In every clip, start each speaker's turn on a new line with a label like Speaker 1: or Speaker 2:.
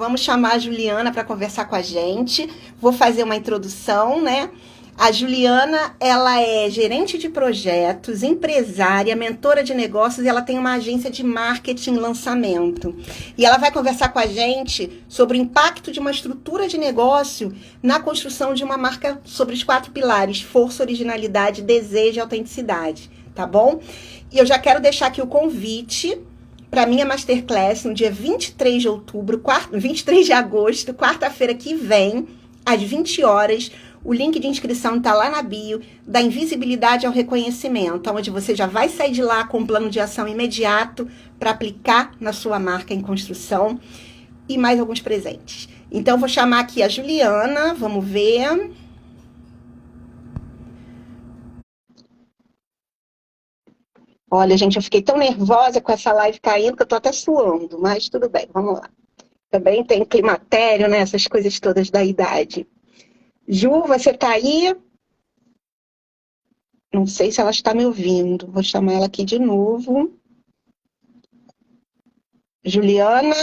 Speaker 1: Vamos chamar a Juliana para conversar com a gente. Vou fazer uma introdução, né? A Juliana, ela é gerente de projetos, empresária, mentora de negócios e ela tem uma agência de marketing e lançamento. E ela vai conversar com a gente sobre o impacto de uma estrutura de negócio na construção de uma marca sobre os 4 pilares: força, originalidade, desejo e autenticidade, tá bom? E eu já quero deixar aqui o convite para a minha Masterclass no dia 23 de outubro, 23 de agosto, quarta-feira que vem, às 20 horas. O link de inscrição está lá na bio, da invisibilidade ao reconhecimento, onde você já vai sair de lá com um plano de ação imediato para aplicar na sua marca em construção e mais alguns presentes. Então, vou chamar aqui a Juliana, vamos ver. Olha, gente, eu fiquei tão nervosa com essa live caindo que eu tô até suando, mas tudo bem, vamos lá. Também tem climatério, né? Essas coisas todas da idade. Ju, você tá aí? Não sei se ela está me ouvindo. Vou chamar ela aqui de novo. Juliana.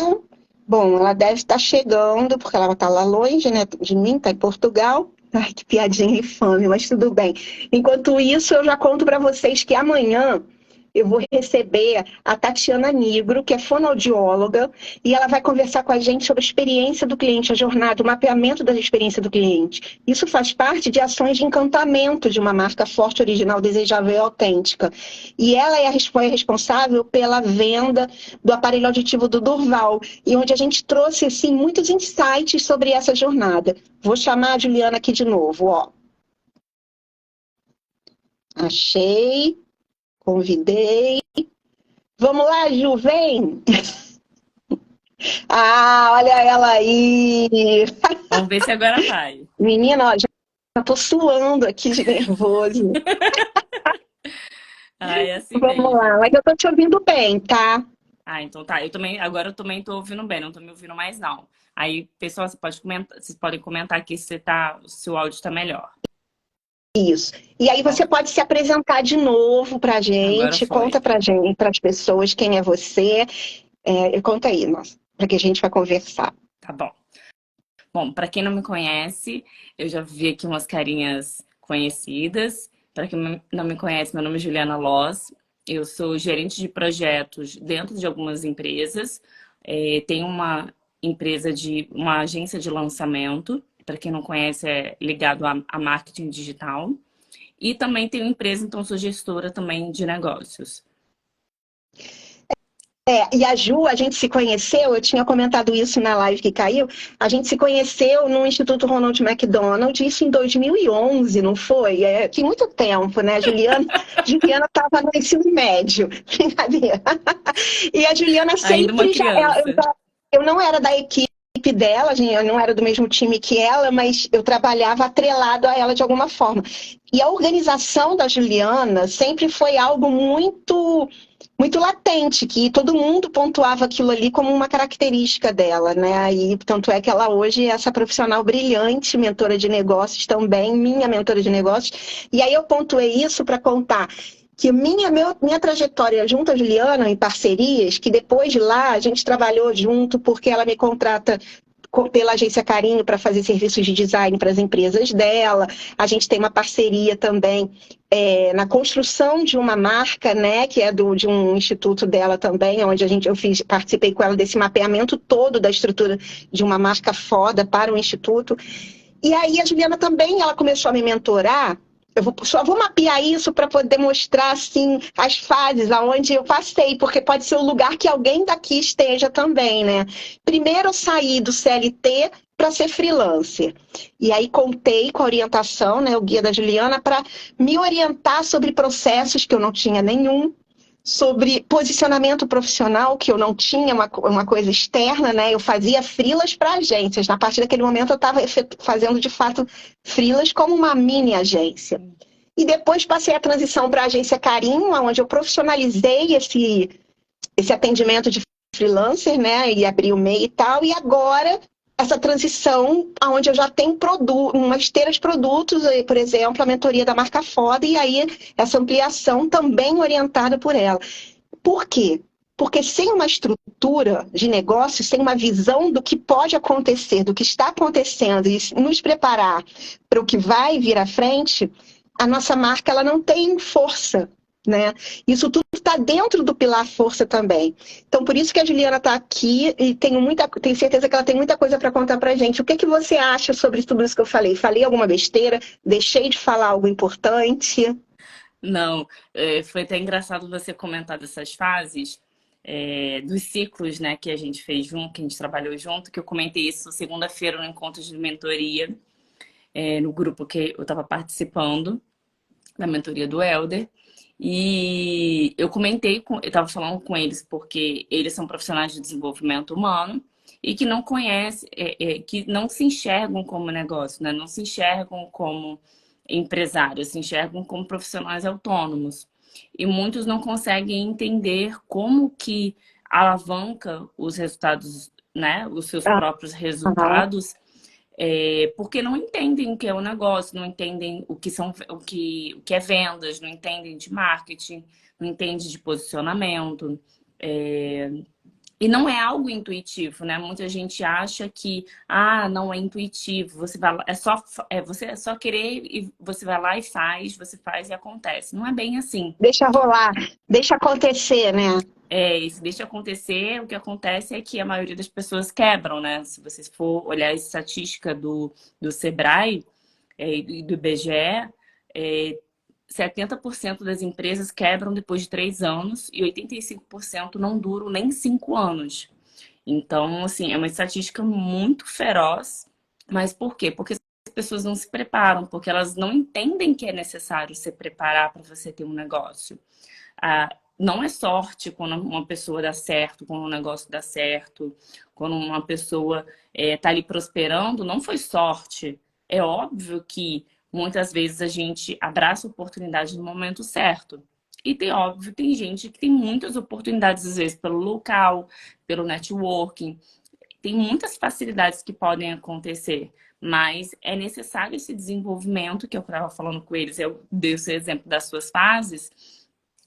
Speaker 1: Bom, ela deve estar chegando, porque ela está lá longe, né, de mim, está em Portugal. Ai, que piadinha infame, mas tudo bem. Enquanto isso, eu já conto para vocês que amanhã eu vou receber a Tatiana Nigro, que é fonoaudióloga, e ela vai conversar com a gente sobre a experiência do cliente, a jornada, o mapeamento da experiência do cliente. Isso faz parte de ações de encantamento de uma marca forte, original, desejável e autêntica. E ela foi responsável pela venda do aparelho auditivo do Durval, e onde a gente trouxe assim, muitos insights sobre essa jornada. Vou chamar a Juliana aqui de novo, ó. Achei. Convidei. Vamos lá, Ju, vem! Ah, olha ela aí!
Speaker 2: Vamos ver se agora vai.
Speaker 1: Menina, ó, já tô suando aqui de nervoso.
Speaker 2: É assim
Speaker 1: Vamos
Speaker 2: mesmo.
Speaker 1: lá, mas eu tô te ouvindo bem, tá?
Speaker 2: Então tá. Agora eu também tô ouvindo bem, não tô me ouvindo mais não. Aí, pessoal, vocês podem comentar aqui se o áudio tá melhor.
Speaker 1: Isso. E aí você pode se apresentar de novo pra
Speaker 2: Agora
Speaker 1: gente,
Speaker 2: foi.
Speaker 1: conta pra gente, pras pessoas quem é você. Conta aí, nossa, pra que a gente vai conversar.
Speaker 2: Tá bom. Bom, pra quem não me conhece, eu já vi aqui umas carinhas conhecidas. Pra quem não me conhece, meu nome é Juliana Loss. Eu sou gerente de projetos dentro de algumas empresas. Tenho uma agência de lançamento. Para quem não conhece, é ligado a marketing digital. E também tenho empresa, então sou gestora também de negócios.
Speaker 1: E a Ju, a gente se conheceu, eu tinha comentado isso na live que caiu, a gente se conheceu no Instituto Ronald McDonald, isso em 2011, não foi? Tem muito tempo, né? Juliana estava no ensino médio, brincadeira. E a Juliana
Speaker 2: Ainda uma
Speaker 1: sempre
Speaker 2: criança.
Speaker 1: eu não era da equipe dela, eu não era do mesmo time que ela, mas eu trabalhava atrelado a ela de alguma forma. E a organização da Juliana sempre foi algo muito latente, que todo mundo pontuava aquilo ali como uma característica dela, né? E tanto é que ela hoje é essa profissional brilhante, mentora de negócios também, minha mentora de negócios. E aí eu pontuei isso para contar que minha trajetória junto à Juliana, em parcerias, que depois de lá a gente trabalhou junto, porque ela me contrata pela agência Carinho para fazer serviços de design para as empresas dela. A gente tem uma parceria também na construção de uma marca, né, que é de um instituto dela também, onde participei com ela desse mapeamento todo da estrutura de uma marca foda para o instituto. E aí a Juliana também, ela começou a me mentorar. Só vou mapear isso para poder mostrar assim, as fases aonde eu passei, porque pode ser o lugar que alguém daqui esteja também, né? Primeiro eu saí do CLT para ser freelancer. E aí contei com a orientação, né, o guia da Juliana, para me orientar sobre processos que eu não tinha nenhum, sobre posicionamento profissional, que eu não tinha uma coisa externa, né? Eu fazia freelas para agências. Na partir daquele momento eu estava fazendo, de fato, freelas como uma mini agência. E depois passei a transição para a agência Carinho, onde eu profissionalizei esse atendimento de freelancer, né? E abri o MEI e tal. E agora essa transição, onde eu já tenho uma esteira de produtos, por exemplo, a mentoria da marca Foda, e aí essa ampliação também orientada por ela. Por quê? Porque sem uma estrutura de negócio, sem uma visão do que pode acontecer, do que está acontecendo, e nos preparar para o que vai vir à frente, a nossa marca ela não tem força, né? Isso tudo está dentro do pilar força também. Então, por isso que a Juliana está aqui e tenho certeza que ela tem muita coisa para contar para a gente. O que você acha sobre tudo isso que eu falei? Falei alguma besteira? Deixei de falar algo importante?
Speaker 2: Não, foi até engraçado você comentar dessas fases, dos ciclos, né, que a gente fez junto, que a gente trabalhou junto, que eu comentei isso segunda-feira no encontro de mentoria, no grupo que eu estava participando, da mentoria do Helder. E eu comentei, eu estava falando com eles porque eles são profissionais de desenvolvimento humano e que não conhecem, que não se enxergam como negócio, né? Não se enxergam como empresários, se enxergam como profissionais autônomos. E muitos não conseguem entender como que alavanca os resultados, né? Os seus próprios resultados, porque não entendem o que é o negócio, não entendem o que é vendas, não entendem de marketing, não entendem de posicionamento. E não é algo intuitivo, né? Muita gente acha que não é intuitivo, você vai lá, você é só querer e você vai lá e você faz e acontece. Não é bem assim.
Speaker 1: Deixa rolar, deixa acontecer, né?
Speaker 2: E se deixa acontecer, o que acontece é que a maioria das pessoas quebram, né? Se você for olhar a estatística do Sebrae e do IBGE, 70% das empresas quebram depois de 3 anos e 85% não duram nem 5 anos. Então, assim, é uma estatística muito feroz. Mas por quê? Porque as pessoas não se preparam, porque elas não entendem que é necessário se preparar para você ter um negócio. Não é sorte quando uma pessoa dá certo, quando um negócio dá certo, quando uma pessoa está ali prosperando, não foi sorte. É óbvio que muitas vezes a gente abraça a oportunidade no momento certo. E tem gente que tem muitas oportunidades, às vezes, pelo local, pelo networking. Tem muitas facilidades que podem acontecer, mas é necessário esse desenvolvimento, que eu estava falando com eles. Eu dei esse exemplo das suas fases,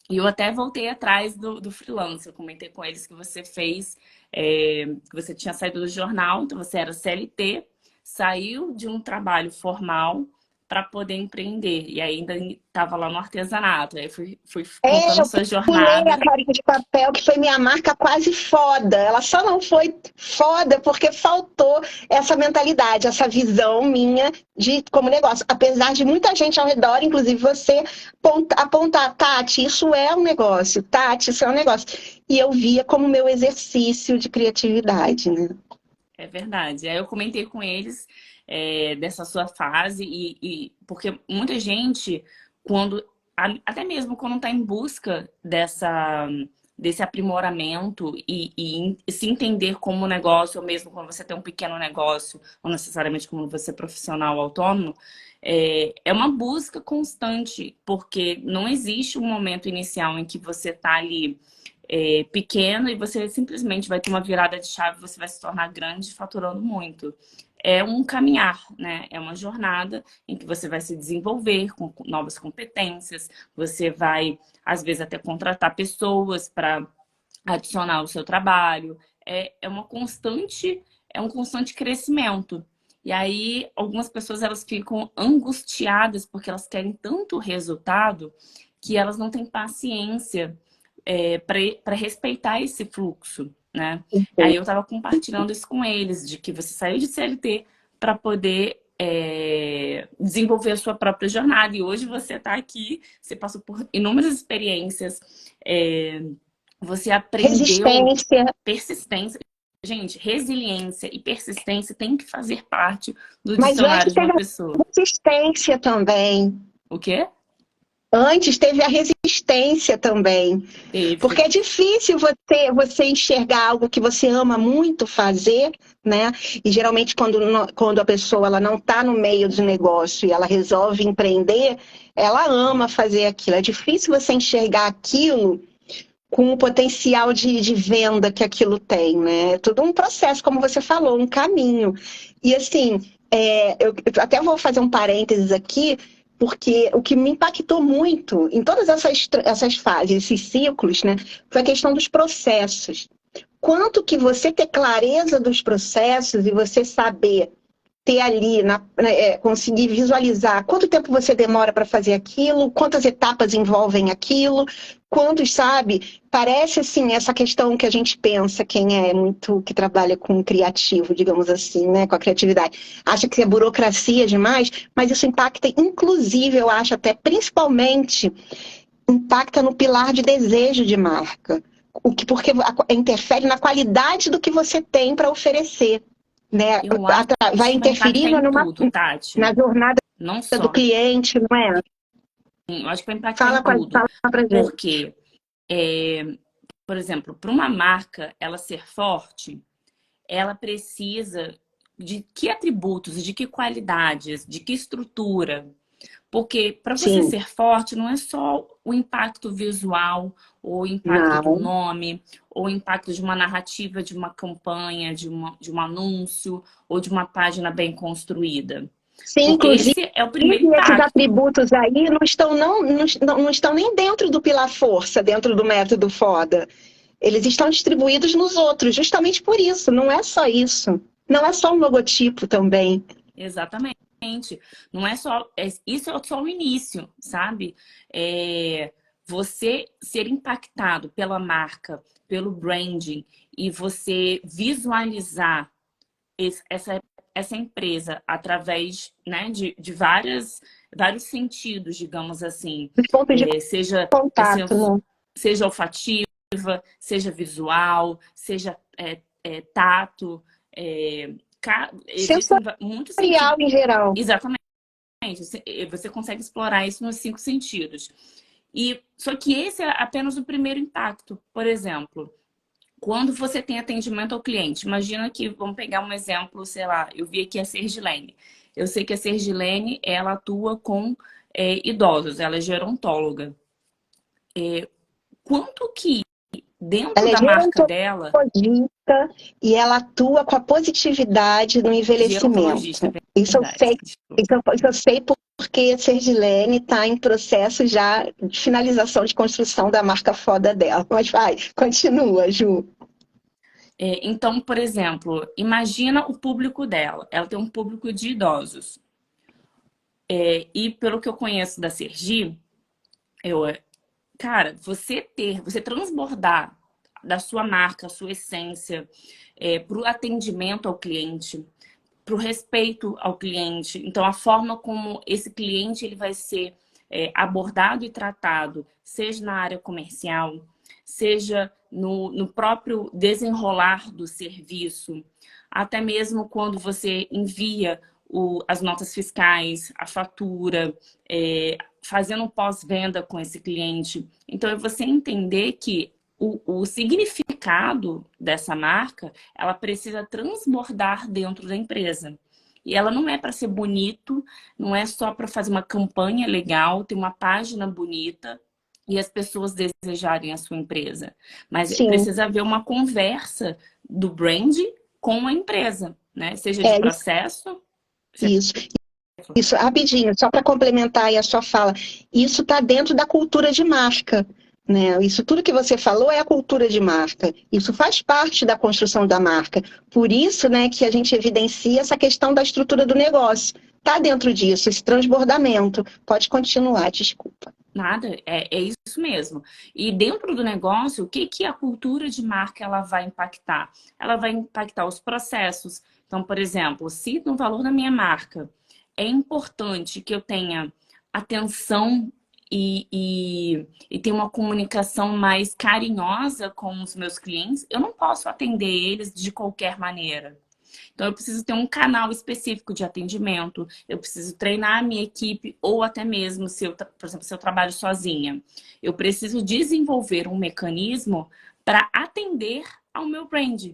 Speaker 2: e eu até voltei atrás do freelance. Eu comentei com eles que você fez, que você tinha saído do jornal, então você era CLT, saiu de um trabalho formal para poder empreender. E ainda estava lá no artesanato. Aí fui contando a sua
Speaker 1: Eu pulei
Speaker 2: jornada.
Speaker 1: a Fábrica de Papel, que foi minha marca quase foda. Ela só não foi foda porque faltou essa mentalidade, essa visão minha de como negócio. Apesar de muita gente ao redor, inclusive você, apontar, Tati, isso é um negócio, Tati, isso é um negócio. E eu via como meu exercício de criatividade, né?
Speaker 2: É verdade. Aí eu comentei com eles dessa sua fase, porque muita gente, até mesmo quando está em busca desse aprimoramento e se entender como negócio, ou mesmo quando você tem um pequeno negócio, ou necessariamente como você é profissional autônomo, é uma busca constante, porque não existe um momento inicial em que você está ali pequeno e você simplesmente vai ter uma virada de chave, você vai se tornar grande faturando muito. É um caminhar, né? É uma jornada em que você vai se desenvolver com novas competências, você vai, às vezes, até contratar pessoas para adicionar ao seu trabalho. É um constante crescimento. E aí, algumas pessoas elas ficam angustiadas porque elas querem tanto resultado que elas não têm paciência para respeitar esse fluxo, né? Aí eu estava compartilhando isso com eles, de que você saiu de CLT para poder desenvolver a sua própria jornada. E hoje você está aqui, você passou por inúmeras experiências, você aprendeu persistência. Gente, resiliência e persistência tem que fazer parte do
Speaker 1: Mas
Speaker 2: dicionário
Speaker 1: antes
Speaker 2: de uma
Speaker 1: teve
Speaker 2: pessoa.
Speaker 1: a resistência também.
Speaker 2: O quê?
Speaker 1: Antes teve a resistência também.
Speaker 2: Teve.
Speaker 1: Porque é difícil você enxergar algo que você ama muito fazer, né? E geralmente quando a pessoa ela não está no meio do negócio e ela resolve empreender, ela ama fazer aquilo. É difícil você enxergar aquilo com o potencial de venda que aquilo tem, né? É tudo um processo, como você falou, um caminho. E assim, eu até vou fazer um parênteses aqui, Porque o que me impactou muito em todas essas fases, esses ciclos, né, foi a questão dos processos. Quanto que você ter clareza dos processos e você saber ter ali, conseguir visualizar quanto tempo você demora para fazer aquilo, quantas etapas envolvem aquilo, quantos, sabe? Parece, assim, essa questão que a gente pensa, quem é muito, que trabalha com criativo, digamos assim, né, com a criatividade, acha que é burocracia demais, mas isso impacta, inclusive, eu acho até, principalmente, impacta no pilar de desejo de marca. Porque interfere na qualidade do que você tem para oferecer, né?
Speaker 2: Eu acho
Speaker 1: Vai
Speaker 2: que vai
Speaker 1: interferir
Speaker 2: impactar em tudo, Tati.
Speaker 1: na jornada
Speaker 2: Não
Speaker 1: do
Speaker 2: só.
Speaker 1: cliente, não é?
Speaker 2: Eu acho que vai impactar em tudo.
Speaker 1: Fala pra gente.
Speaker 2: Porque, por exemplo, para uma marca ela ser forte, ela precisa de que atributos, de que qualidades, de que estrutura. Porque para você
Speaker 1: Sim,
Speaker 2: ser forte, não é só o impacto visual, ou o impacto do
Speaker 1: não.
Speaker 2: nome, ou o impacto de uma narrativa, de uma campanha, de um anúncio, ou de uma página bem construída.
Speaker 1: Sim,
Speaker 2: Porque
Speaker 1: inclusive,
Speaker 2: esse é o primeiro
Speaker 1: esses
Speaker 2: impacto.
Speaker 1: atributos aí não estão nem dentro do pilar força, dentro do método FODA. Eles estão distribuídos nos outros, justamente por isso. Não é só isso. Não é só um logotipo também.
Speaker 2: Exatamente. Não é só. Isso é só o início, sabe? Você ser impactado pela marca, pelo branding, e você visualizar essa empresa através, né, de vários sentidos, digamos assim.
Speaker 1: Dos pontos de
Speaker 2: Seja,
Speaker 1: contato, né?
Speaker 2: seja olfativa, seja visual, seja tato. Existem muitos sentidos.
Speaker 1: Sensorial em geral.
Speaker 2: Exatamente. Você consegue explorar isso nos 5 sentidos. Só que esse é apenas o primeiro impacto. Por exemplo, quando você tem atendimento ao cliente, imagina que, vamos pegar um exemplo, sei lá, eu vi aqui a Sergilene. Eu sei que a Sergilene, ela atua com idosos, ela é gerontóloga. Quanto que dentro
Speaker 1: Ela é
Speaker 2: da marca dela,
Speaker 1: gerontologista e ela atua com a positividade no
Speaker 2: gerontologista,
Speaker 1: envelhecimento.
Speaker 2: é verdade, desculpa.
Speaker 1: Isso eu sei porque a Sergilene está em processo já de finalização de construção da marca foda dela. Mas vai, continua, Ju.
Speaker 2: Então, por exemplo, imagina o público dela. Ela tem um público de idosos. E pelo que eu conheço da Sergi, cara, você transbordar da sua marca, a sua essência, para o atendimento ao cliente, para o respeito ao cliente. Então, a forma como esse cliente ele vai ser abordado e tratado, seja na área comercial, seja no próprio desenrolar do serviço, até mesmo quando você envia as notas fiscais, a fatura, fazendo um pós-venda com esse cliente. Então, é você entender que o significado dessa marca, ela precisa transbordar dentro da empresa. E ela não é para ser bonito, não é só para fazer uma campanha legal, ter uma página bonita e as pessoas desejarem a sua empresa. Mas
Speaker 1: Sim,
Speaker 2: precisa haver uma conversa do brand com a empresa, né? Seja de
Speaker 1: isso,
Speaker 2: processo.
Speaker 1: isso. Isso, rapidinho, só para complementar aí a sua fala. Isso está dentro da cultura de marca, né? Isso tudo que você falou é a cultura de marca. Isso faz parte da construção da marca. Por isso, né, que a gente evidencia essa questão da estrutura do negócio. Está dentro disso, esse transbordamento. Pode continuar, desculpa.
Speaker 2: Nada, é isso mesmo. E dentro do negócio, o que, que a cultura de marca ela vai impactar? Ela vai impactar os processos. Então, por exemplo, se no valor da minha marca é importante que eu tenha atenção e tenha uma comunicação mais carinhosa com os meus clientes, eu não posso atender eles de qualquer maneira. Então, eu preciso ter um canal específico de atendimento, eu preciso treinar a minha equipe, ou até mesmo, por exemplo, se eu trabalho sozinha, eu preciso desenvolver um mecanismo para atender ao meu brand.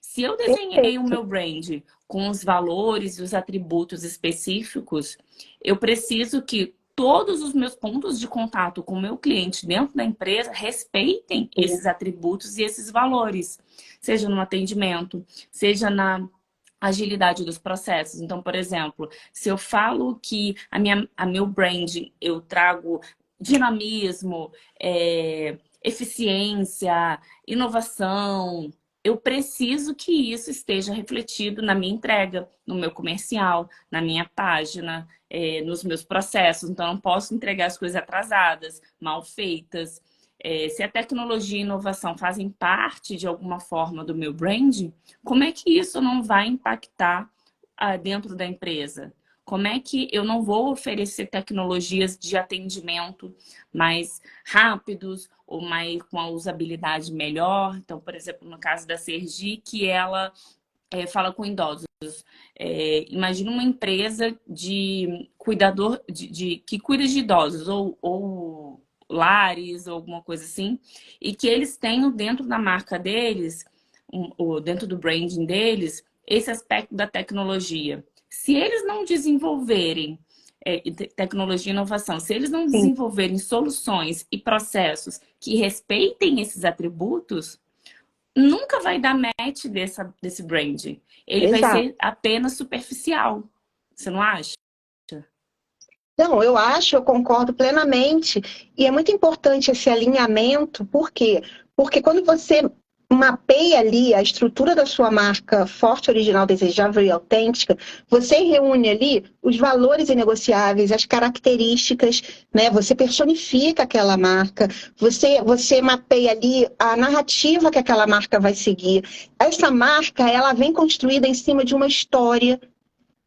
Speaker 2: Se eu desenhei o
Speaker 1: Perfeito.
Speaker 2: meu brand com os valores e os atributos específicos, eu preciso que todos os meus pontos de contato com o meu cliente dentro da empresa respeitem esses atributos e esses valores, seja no atendimento, seja na agilidade dos processos. Então, por exemplo, se eu falo que a meu branding, eu trago dinamismo, eficiência, inovação, eu preciso que isso esteja refletido na minha entrega, no meu comercial, na minha página, nos meus processos. Então, eu não posso entregar as coisas atrasadas, mal feitas. Se a tecnologia e a inovação fazem parte de alguma forma do meu branding, como é que isso não vai impactar dentro da empresa? Como é que eu não vou oferecer tecnologias de atendimento mais rápidos ou mais com a usabilidade melhor? Então, por exemplo, no caso da Sergi, que ela fala com idosos. Imagina uma empresa de cuidador que cuida de idosos ou lares ou alguma coisa assim, e que eles tenham dentro da marca deles, ou dentro do branding deles, esse aspecto da tecnologia. Se eles não desenvolverem tecnologia e inovação, se eles não
Speaker 1: Sim,
Speaker 2: desenvolverem soluções e processos que respeitem esses atributos, nunca vai dar match desse branding. Ele vai
Speaker 1: exato.
Speaker 2: ser apenas superficial. Você não acha?
Speaker 1: Não, eu acho, eu concordo plenamente. E é muito importante esse alinhamento, por quê? Porque quando você mapeia ali a estrutura da sua marca forte, original, desejável e autêntica, você reúne ali os valores inegociáveis, as características, né? Você personifica aquela marca, você mapeia ali a narrativa que aquela marca vai seguir. Essa marca, ela vem construída em cima de uma história,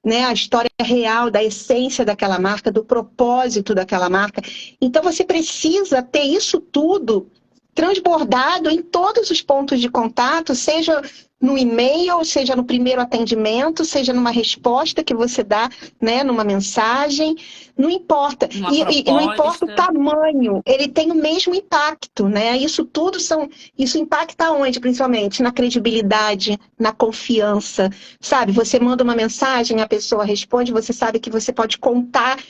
Speaker 1: né, a história real da essência daquela marca, do propósito daquela marca. Então você precisa ter isso tudo transbordado em todos os pontos de contato, seja no e-mail, seja no primeiro atendimento, seja numa resposta que você dá, né, numa mensagem, não importa.
Speaker 2: Uma
Speaker 1: E não importa o
Speaker 2: proposta.
Speaker 1: tamanho, ele tem o mesmo impacto, né? Isso impacta onde, principalmente? Na credibilidade, na confiança, sabe? Você manda uma mensagem, a pessoa responde, você sabe que você pode contar,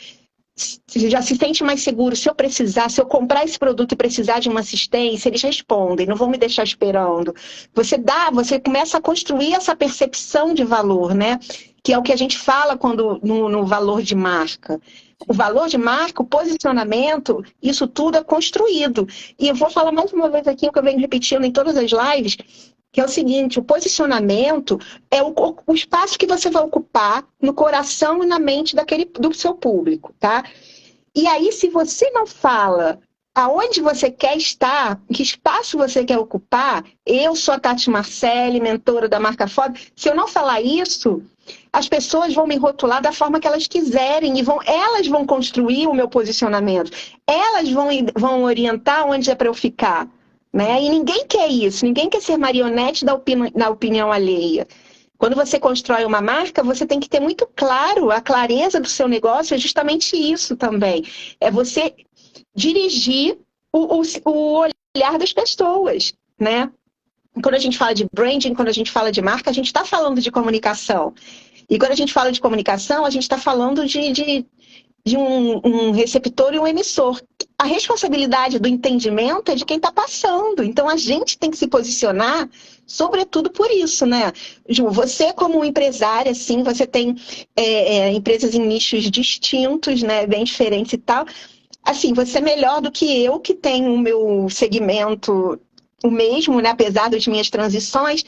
Speaker 1: já se sente mais seguro. Se eu precisar, se eu comprar esse produto e precisar de uma assistência, eles respondem, não vão me deixar esperando. Você começa a construir essa percepção de valor, né? Que é o que a gente fala quando no valor de marca. O valor de marca, o posicionamento, isso tudo é construído. E eu vou falar mais uma vez aqui o que eu venho repetindo em todas as lives, que é o seguinte: o posicionamento é o espaço que você vai ocupar no coração e na mente do seu público, tá? E aí, se você não fala aonde você quer estar, que espaço você quer ocupar, eu sou a Tati Marcelli, mentora da Marca Foda, se eu não falar isso, as pessoas vão me rotular da forma que elas quiserem e elas vão construir o meu posicionamento, elas vão orientar onde é para eu ficar. Né? E ninguém quer isso, ninguém quer ser marionete da opinião alheia. Quando você constrói uma marca, você tem que ter muito claro, a clareza do seu negócio é justamente isso também. É você dirigir o olhar das pessoas, né? Quando a gente fala de branding, quando a gente fala de marca, a gente está falando de comunicação. E quando a gente fala de comunicação, a gente está falando de um receptor e um emissor. A responsabilidade do entendimento é de quem está passando. Então, a gente tem que se posicionar, sobretudo por isso, né? Ju, você como empresária, assim, você tem empresas em nichos distintos, né? Bem diferentes e tal. Assim, você é melhor do que eu, que tenho o meu segmento o mesmo, né? Apesar das minhas transições.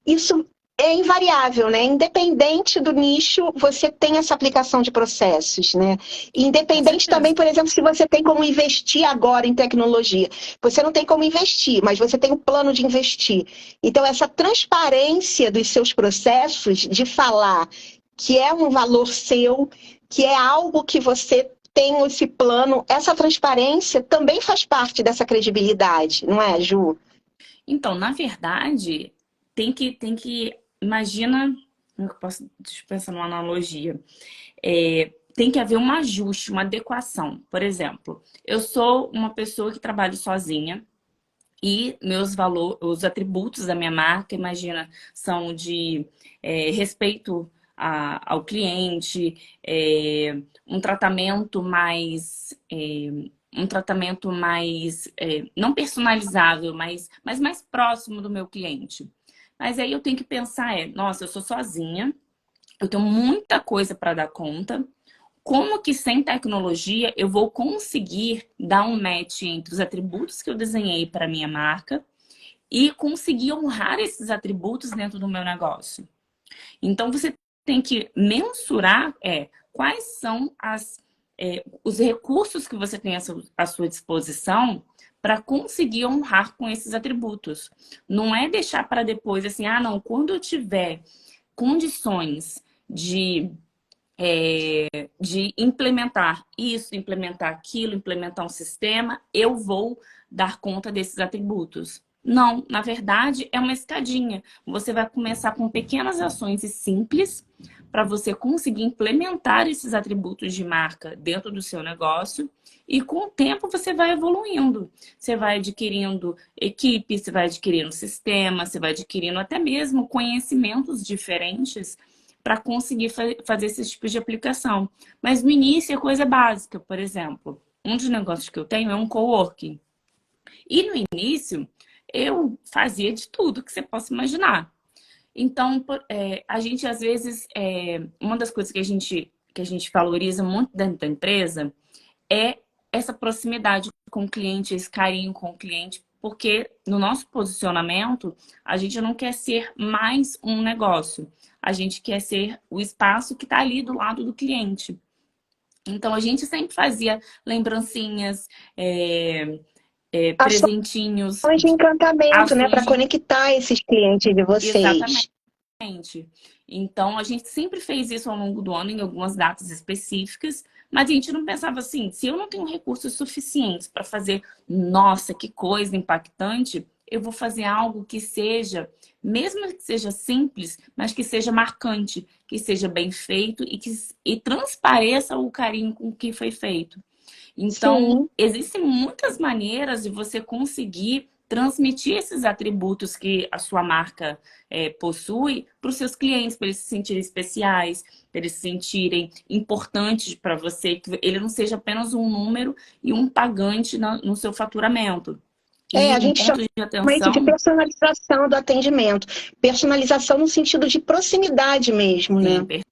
Speaker 1: Isso é invariável, né? Independente do nicho, você tem essa aplicação de processos, né?
Speaker 2: Com
Speaker 1: Independente também,
Speaker 2: certeza.
Speaker 1: por exemplo, se você tem como investir agora em tecnologia. Você não tem como investir, mas você tem um plano de investir. Então, essa transparência dos seus processos, de falar que é um valor seu, que é algo que você tem esse plano, essa transparência também faz parte dessa credibilidade, não é, Ju?
Speaker 2: Então, na verdade, imagina, como eu posso, deixa eu pensar numa analogia. Tem que haver um ajuste, uma adequação. Por exemplo, eu sou uma pessoa que trabalho sozinha e meus valores, os atributos da minha marca, imagina, são de respeito ao cliente, um tratamento mais não personalizável, mas mais próximo do meu cliente. Mas aí eu tenho que pensar, nossa, eu sou sozinha, eu tenho muita coisa para dar conta. Como que sem tecnologia eu vou conseguir dar um match entre os atributos que eu desenhei para minha marca e conseguir honrar esses atributos dentro do meu negócio? Então, você tem que mensurar quais são os recursos que você tem à sua disposição para conseguir honrar com esses atributos. Não é deixar para depois, assim, não, quando eu tiver condições de implementar isso, implementar aquilo, implementar um sistema, eu vou dar conta desses atributos. Não, na verdade, é uma escadinha. Você vai começar com pequenas ações e simples para você conseguir implementar esses atributos de marca dentro do seu negócio e com o tempo você vai evoluindo. Você vai adquirindo equipe, você vai adquirindo sistema, você vai adquirindo até mesmo conhecimentos diferentes para conseguir fazer esses tipos de aplicação. Mas no início é coisa básica. Por exemplo, um dos negócios que eu tenho é um coworking. E no início eu fazia de tudo que você possa imaginar. Então, a gente às vezes, uma das coisas que a gente valoriza muito dentro da empresa é essa proximidade com o cliente, esse carinho com o cliente, porque no nosso posicionamento, a gente não quer ser mais um negócio. A gente quer ser o espaço que está ali do lado do cliente. Então, a gente sempre fazia lembrancinhas, presentinhos,
Speaker 1: Ações de encantamento, né? Para
Speaker 2: ações de...
Speaker 1: conectar esses clientes de vocês.
Speaker 2: Exatamente. Então, a gente sempre fez isso ao longo do ano, em algumas datas específicas, mas a gente não pensava assim, se eu não tenho recursos suficientes para fazer, nossa, que coisa impactante, eu vou fazer algo que seja, mesmo que seja simples, mas que seja marcante, que seja bem feito e transpareça o carinho com que foi feito. Então, existem muitas maneiras de você conseguir transmitir esses atributos que a sua marca possui para os seus clientes, para eles se sentirem especiais, para eles se sentirem importantes para você, que ele não seja apenas um número e um pagante no seu faturamento. E
Speaker 1: A
Speaker 2: um
Speaker 1: gente
Speaker 2: ponto
Speaker 1: chama
Speaker 2: de
Speaker 1: isso de
Speaker 2: atenção...
Speaker 1: personalização do atendimento. Personalização no sentido de proximidade mesmo,
Speaker 2: Sim,
Speaker 1: né?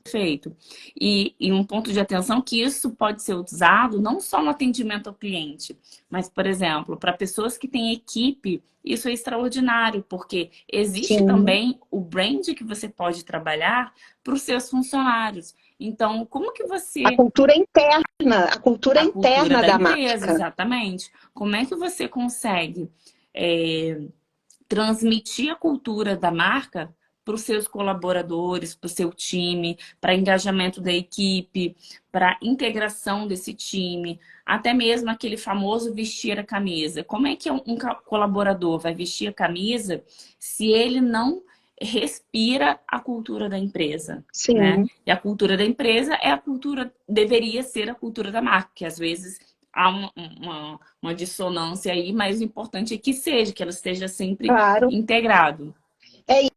Speaker 2: perfeito. E um ponto de atenção que isso pode ser usado não só no atendimento ao cliente, mas, por exemplo, para pessoas que têm equipe, isso é extraordinário, porque existe
Speaker 1: Sim.
Speaker 2: também o brand que você pode trabalhar para os seus funcionários. Então, como que
Speaker 1: A
Speaker 2: você...
Speaker 1: cultura interna, a cultura
Speaker 2: A cultura
Speaker 1: interna
Speaker 2: da
Speaker 1: da
Speaker 2: empresa,
Speaker 1: marca.
Speaker 2: exatamente. Como é que você consegue transmitir a cultura da marca para os seus colaboradores, para o seu time, para engajamento da equipe, para integração desse time, até mesmo aquele famoso vestir a camisa. Como é que um colaborador vai vestir a camisa se ele não respira a cultura da empresa, né?
Speaker 1: Sim.
Speaker 2: E a cultura da empresa deveria ser a cultura da marca, que às vezes há uma dissonância aí, mas o importante é que ela esteja sempre
Speaker 1: Claro.
Speaker 2: integrado.
Speaker 1: É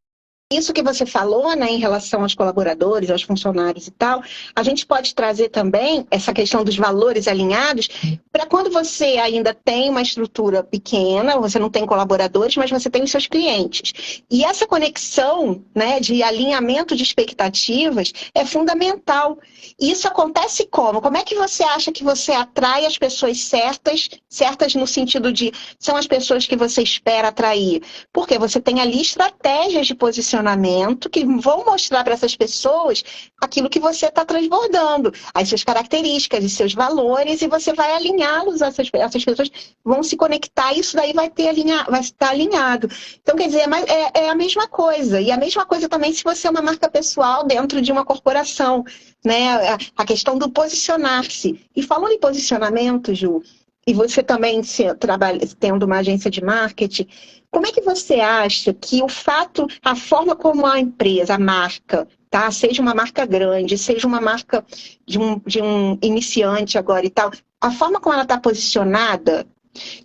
Speaker 1: isso que você falou, né, em relação aos colaboradores, aos funcionários e tal, a gente pode trazer também essa questão dos valores alinhados para quando você ainda tem uma estrutura pequena, você não tem colaboradores, mas você tem os seus clientes. E essa conexão, né, de alinhamento de expectativas é fundamental. E isso acontece como? Como é que você acha que você atrai as pessoas certas, certas no sentido de são as pessoas que você espera atrair? Porque você tem ali estratégias de posicionamento que vão mostrar para essas pessoas aquilo que você está transbordando, as suas características, os seus valores, e você vai alinhá-los, essas pessoas vão se conectar, e isso daí vai estar alinhado. Então, quer dizer, é a mesma coisa. E a mesma coisa também se você é uma marca pessoal dentro de uma corporação, né? A questão do posicionar-se. E falando em posicionamento, Ju, e você também tendo uma agência de marketing, como é que você acha que a forma como a empresa, a marca, tá? Seja uma marca grande, seja uma marca de um iniciante agora e tal, a forma como ela está posicionada,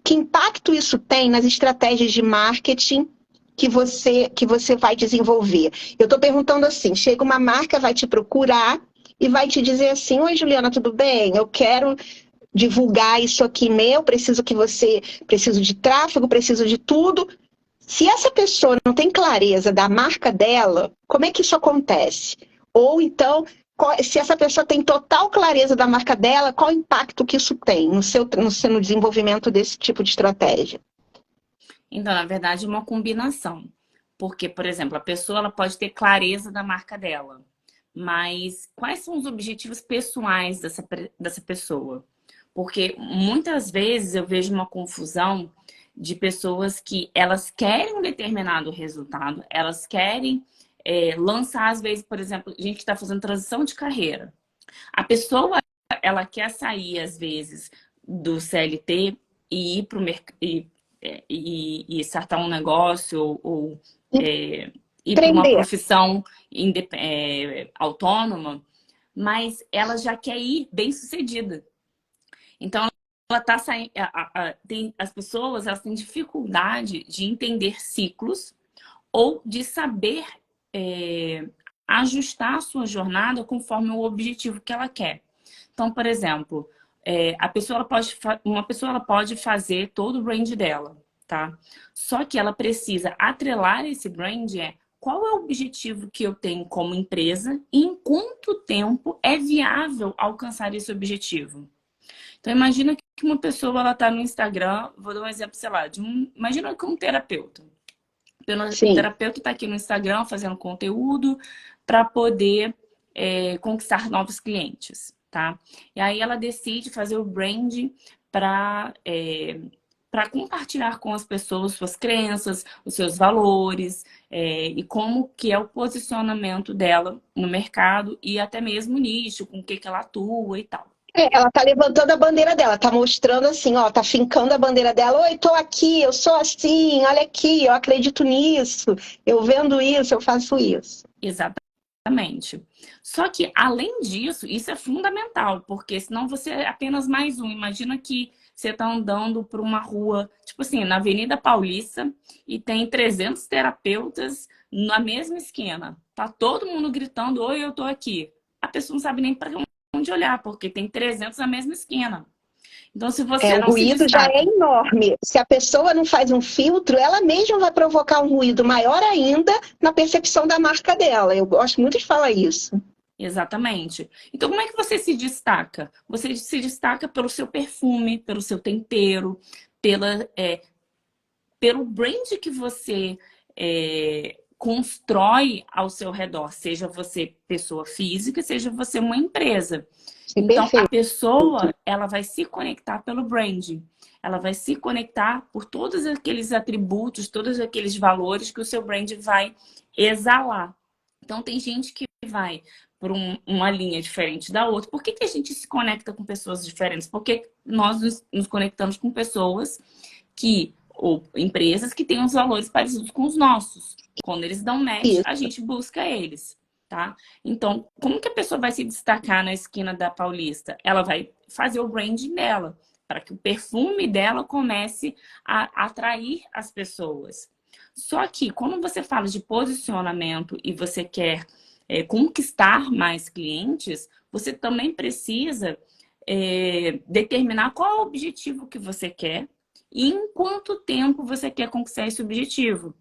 Speaker 1: que impacto isso tem nas estratégias de marketing que você vai desenvolver? Eu estou perguntando assim, chega uma marca, vai te procurar e vai te dizer assim, oi Juliana, tudo bem? Eu quero divulgar isso aqui preciso de tráfego, preciso de tudo. Se essa pessoa não tem clareza da marca dela, como é que isso acontece? Ou então, se essa pessoa tem total clareza da marca dela, qual o impacto que isso tem no desenvolvimento desse tipo de estratégia?
Speaker 2: Então, na verdade, é uma combinação. Porque, por exemplo, a pessoa ela pode ter clareza da marca dela, mas quais são os objetivos pessoais dessa pessoa? Porque muitas vezes eu vejo uma confusão de pessoas que elas querem um determinado resultado, elas querem lançar, às vezes, por exemplo, gente que está fazendo transição de carreira. A pessoa, ela quer sair, às vezes, do CLT e ir para o mercado e startar um negócio ou ir para uma
Speaker 1: Empreender.
Speaker 2: profissão autônoma, mas ela já quer ir bem-sucedida. Então, ela tá saindo, as pessoas elas têm dificuldade de entender ciclos ou de saber ajustar a sua jornada conforme o objetivo que ela quer. Então, por exemplo, uma pessoa ela pode fazer todo o brand dela, tá? Só que ela precisa atrelar esse brand qual é o objetivo que eu tenho como empresa e em quanto tempo é viável alcançar esse objetivo. Então, imagina que uma pessoa ela tá no Instagram, vou dar um exemplo, sei lá, imagina que um terapeuta. O
Speaker 1: Sim.
Speaker 2: terapeuta está aqui no Instagram fazendo conteúdo para poder conquistar novos clientes, tá? E aí ela decide fazer o brand para compartilhar com as pessoas suas crenças, os seus valores e como que é o posicionamento dela no mercado e até mesmo nicho, com o que ela atua e tal.
Speaker 1: Ela tá levantando a bandeira dela, tá mostrando assim, ó, tá fincando a bandeira dela. Oi, tô aqui, eu sou assim, olha aqui, eu acredito nisso, eu vendo isso, eu faço isso.
Speaker 2: Exatamente. Só que, além disso, isso é fundamental, porque senão você é apenas mais um. Imagina que você está andando por uma rua, tipo assim, na Avenida Paulista, e tem 300 terapeutas na mesma esquina. Tá todo mundo gritando, oi, eu tô aqui. A pessoa não sabe nem para onde olhar, porque tem 300 na mesma esquina. Então, se você
Speaker 1: O
Speaker 2: não se
Speaker 1: ruído já é
Speaker 2: destaca.
Speaker 1: enorme. Se a pessoa não faz um filtro, ela mesma vai provocar um ruído maior ainda na percepção da marca dela. Eu gosto muito de falar isso.
Speaker 2: Exatamente. Então, como é que você se destaca? Você se destaca pelo seu perfume, pelo seu tempero, pela, pelo brand que você constrói ao seu redor, seja você pessoa física, seja você uma empresa.
Speaker 1: Sim,
Speaker 2: Então, a
Speaker 1: perfeito.
Speaker 2: pessoa, ela vai se conectar pelo brand. Ela vai se conectar por todos aqueles atributos, todos aqueles valores que o seu brand vai exalar. Então, tem gente que vai por uma linha diferente da outra. Por que que a gente se conecta com pessoas diferentes? Porque nós nos conectamos com pessoas ou empresas que têm os valores parecidos com os nossos. Quando eles dão match, a
Speaker 1: Isso.
Speaker 2: gente busca eles, tá? Então, como que a pessoa vai se destacar na esquina da Paulista? Ela vai fazer o branding dela, para que o perfume dela comece a atrair as pessoas. Só que, quando você fala de posicionamento e você quer conquistar mais clientes, você também precisa determinar qual é o objetivo que você quer e em quanto tempo você quer conquistar esse objetivo.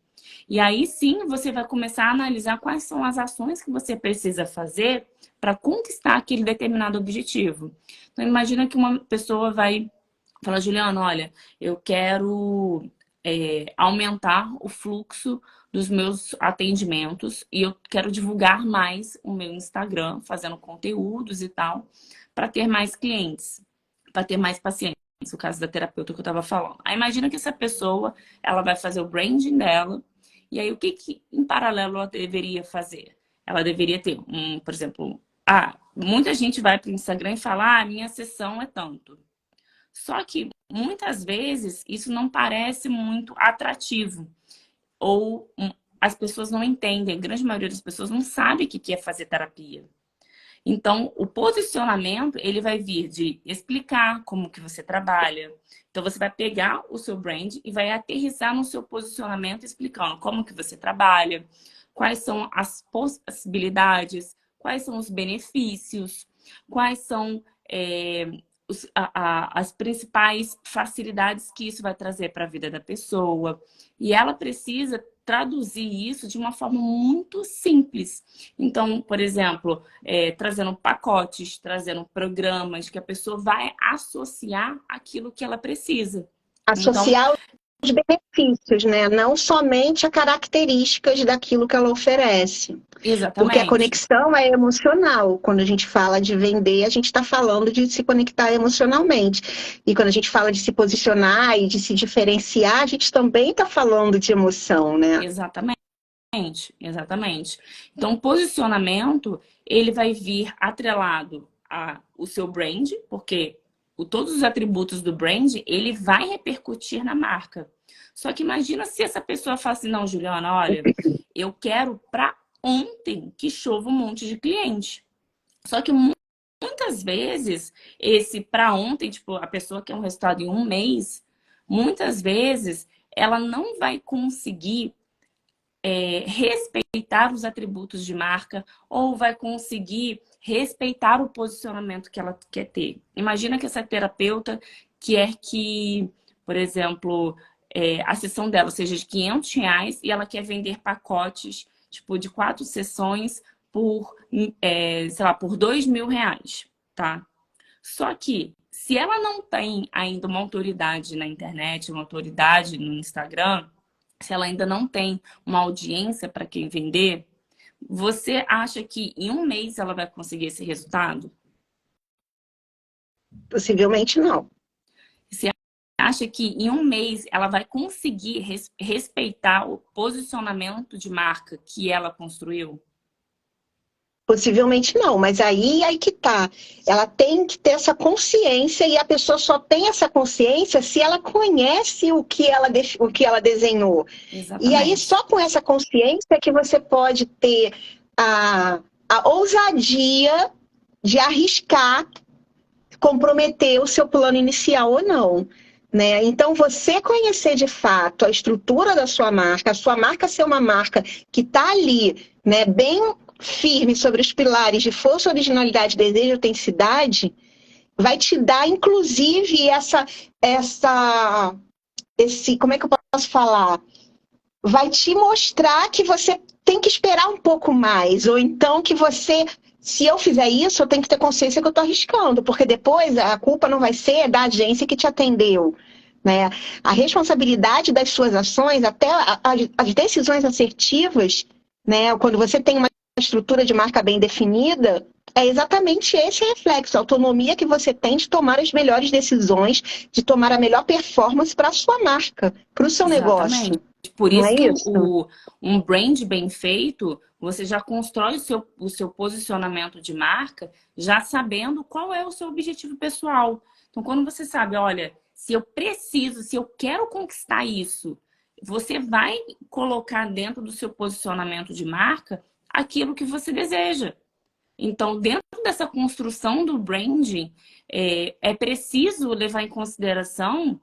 Speaker 2: E aí sim você vai começar a analisar quais são as ações que você precisa fazer para conquistar aquele determinado objetivo. Então imagina que uma pessoa vai falar, Juliana, olha, eu quero aumentar o fluxo dos meus atendimentos e eu quero divulgar mais o meu Instagram, fazendo conteúdos e tal, para ter mais clientes, para ter mais pacientes. O caso da terapeuta que eu estava falando. Aí imagina que essa pessoa, ela vai fazer o branding dela, e aí o que em paralelo ela deveria fazer? Ela deveria ter por exemplo, muita gente vai para o Instagram e fala, minha sessão é tanto. Só que muitas vezes isso não parece muito atrativo. Ou as pessoas não entendem, a grande maioria das pessoas não sabe o que é fazer terapia. Então, o posicionamento, ele vai vir de explicar como que você trabalha. Então, você vai pegar o seu brand e vai aterrissar no seu posicionamento, explicando como que você trabalha, quais são as possibilidades, quais são os benefícios, quais são as principais facilidades que isso vai trazer para a vida da pessoa. E ela precisa traduzir isso de uma forma muito simples. Então, por exemplo, trazendo pacotes, trazendo programas que a pessoa vai associar aquilo que ela precisa. Então,
Speaker 1: Associar os benefícios, né? Não somente as características daquilo que ela oferece. Porque a
Speaker 2: exatamente.
Speaker 1: conexão é emocional. Quando a gente fala de vender, a gente está falando de se conectar emocionalmente. E quando a gente fala de se posicionar e de se diferenciar, a gente também está falando de emoção, né?
Speaker 2: Exatamente. Exatamente. Então, o posicionamento, ele vai vir atrelado ao seu brand, porque todos os atributos do brand, ele vai repercutir na marca. Só que imagina se essa pessoa fala assim, não, Juliana, olha, eu quero para ontem que chova um monte de cliente. Só que muitas vezes, esse para ontem, tipo, a pessoa quer um resultado em um mês, muitas vezes ela não vai conseguir respeitar os atributos de marca ou vai conseguir respeitar o posicionamento que ela quer ter. Imagina que essa terapeuta quer que, por exemplo, a sessão dela seja de R$ 500 e ela quer vender pacotes tipo de 4 sessões por, sei lá, por R$ 2.000, tá? Só que se ela não tem ainda uma autoridade na internet, uma autoridade no Instagram, se ela ainda não tem uma audiência para quem vender, você acha que em um mês ela vai conseguir esse resultado?
Speaker 1: Possivelmente não.
Speaker 2: Você acha que em um mês ela vai conseguir respeitar o posicionamento de marca que ela construiu?
Speaker 1: Possivelmente não, mas aí que tá. Ela tem que ter essa consciência e a pessoa só tem essa consciência se ela conhece o que ela desenhou. E aí,
Speaker 2: Exatamente.
Speaker 1: só com essa consciência é que você pode ter a ousadia de arriscar comprometer o seu plano inicial ou não. Né? Então, você conhecer de fato a estrutura da sua marca, a sua marca ser uma marca que está ali, né, bem firme sobre os pilares de força, originalidade, desejo e autenticidade, vai te dar, inclusive, como é que eu posso falar? Vai te mostrar que você tem que esperar um pouco mais, ou então que você, se eu fizer isso, eu tenho que ter consciência que eu estou arriscando, porque depois a culpa não vai ser da agência que te atendeu. Né? A responsabilidade das suas ações, até as decisões assertivas, né? Quando você tem uma estrutura de marca bem definida, é exatamente esse reflexo, a autonomia que você tem de tomar as melhores decisões, de tomar a melhor performance para a sua marca, para o seu
Speaker 2: Exatamente.
Speaker 1: negócio.
Speaker 2: Por
Speaker 1: Não é
Speaker 2: isso que
Speaker 1: isso?
Speaker 2: um brand bem feito, você já constrói o seu posicionamento de marca, já sabendo qual é o seu objetivo pessoal. Então, quando você sabe, olha, se eu preciso, se eu quero conquistar isso, você vai colocar dentro do seu posicionamento de marca aquilo que você deseja. Então, dentro dessa construção do branding, é preciso levar em consideração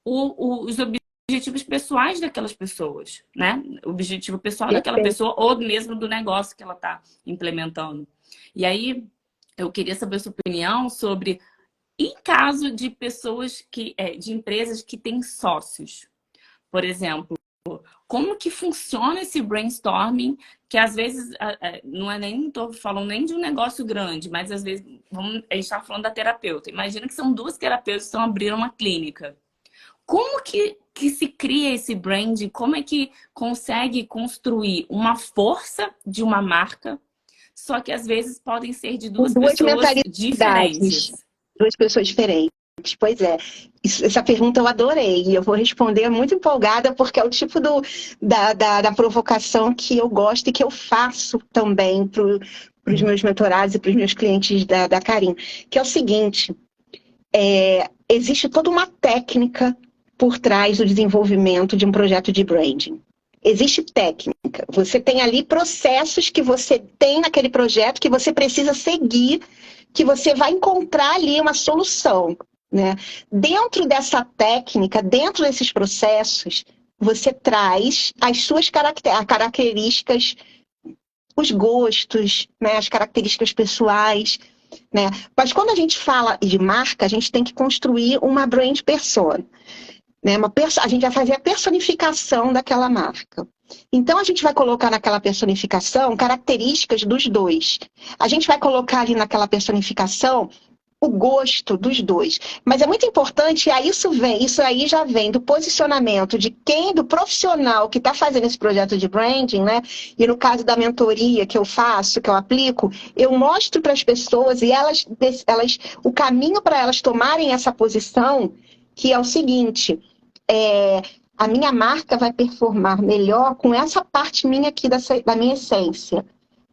Speaker 2: os objetivos pessoais daquelas pessoas, né? O objetivo pessoal daquela
Speaker 1: Perfeito.
Speaker 2: pessoa ou mesmo do negócio que ela está implementando. E aí, eu queria saber a sua opinião sobre, em caso de pessoas de empresas que têm sócios, por exemplo, como que funciona esse brainstorming, que às vezes não é nem, estou falando nem de um negócio grande, mas às vezes a gente está falando da terapeuta. Imagina que são duas terapeutas que estão abrindo uma clínica. Como que se cria esse brand? Como é que consegue construir uma força de uma marca, só que às vezes podem ser de
Speaker 1: Com
Speaker 2: duas
Speaker 1: duas
Speaker 2: pessoas
Speaker 1: mentalidades,
Speaker 2: diferentes?
Speaker 1: duas pessoas diferentes. Pois é, essa pergunta eu adorei e eu vou responder muito empolgada porque é o tipo da provocação que eu gosto e que eu faço também para os meus mentorados e para os meus clientes da Carim, que é o seguinte, existe toda uma técnica por trás do desenvolvimento de um projeto de branding. Existe técnica. Você tem ali processos que você tem naquele projeto que você precisa seguir, que você vai encontrar ali uma solução. Né? Dentro dessa técnica, dentro desses processos, você traz as suas características, os gostos, né? As características pessoais. né? Mas quando a gente fala de marca, a gente tem que construir uma brand persona, né? A gente vai fazer a personificação daquela marca. Então, a gente vai colocar naquela personificação características dos dois. A gente vai colocar ali naquela personificação o gosto dos dois. Mas é muito importante, isso aí já vem do posicionamento de quem, do profissional que está fazendo esse projeto de branding, né? E no caso da mentoria que eu faço, que eu aplico, eu mostro para as pessoas e o caminho para elas tomarem essa posição, que é o seguinte, a minha marca vai performar melhor com essa parte minha aqui da minha essência.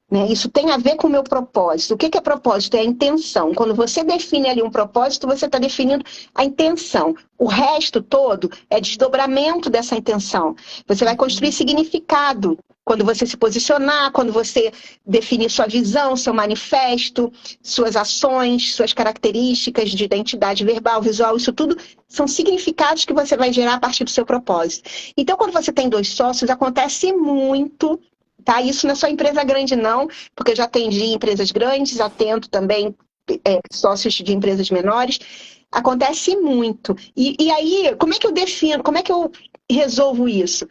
Speaker 1: Né? Isso tem a ver com o meu propósito. O que é propósito? É a intenção. Quando você define ali um propósito, você está definindo a intenção. O resto todo é desdobramento dessa intenção. Você vai construir significado quando você se posicionar, quando você definir sua visão, seu manifesto, suas ações, suas características de identidade verbal, visual, isso tudo são significados que você vai gerar a partir do seu propósito. Então, quando você tem dois sócios, acontece muito. Tá? Isso não é só empresa grande, não, porque eu já atendi empresas grandes, atendo também sócios de empresas menores. Acontece muito. E aí, como é que eu defino, como é que eu resolvo isso?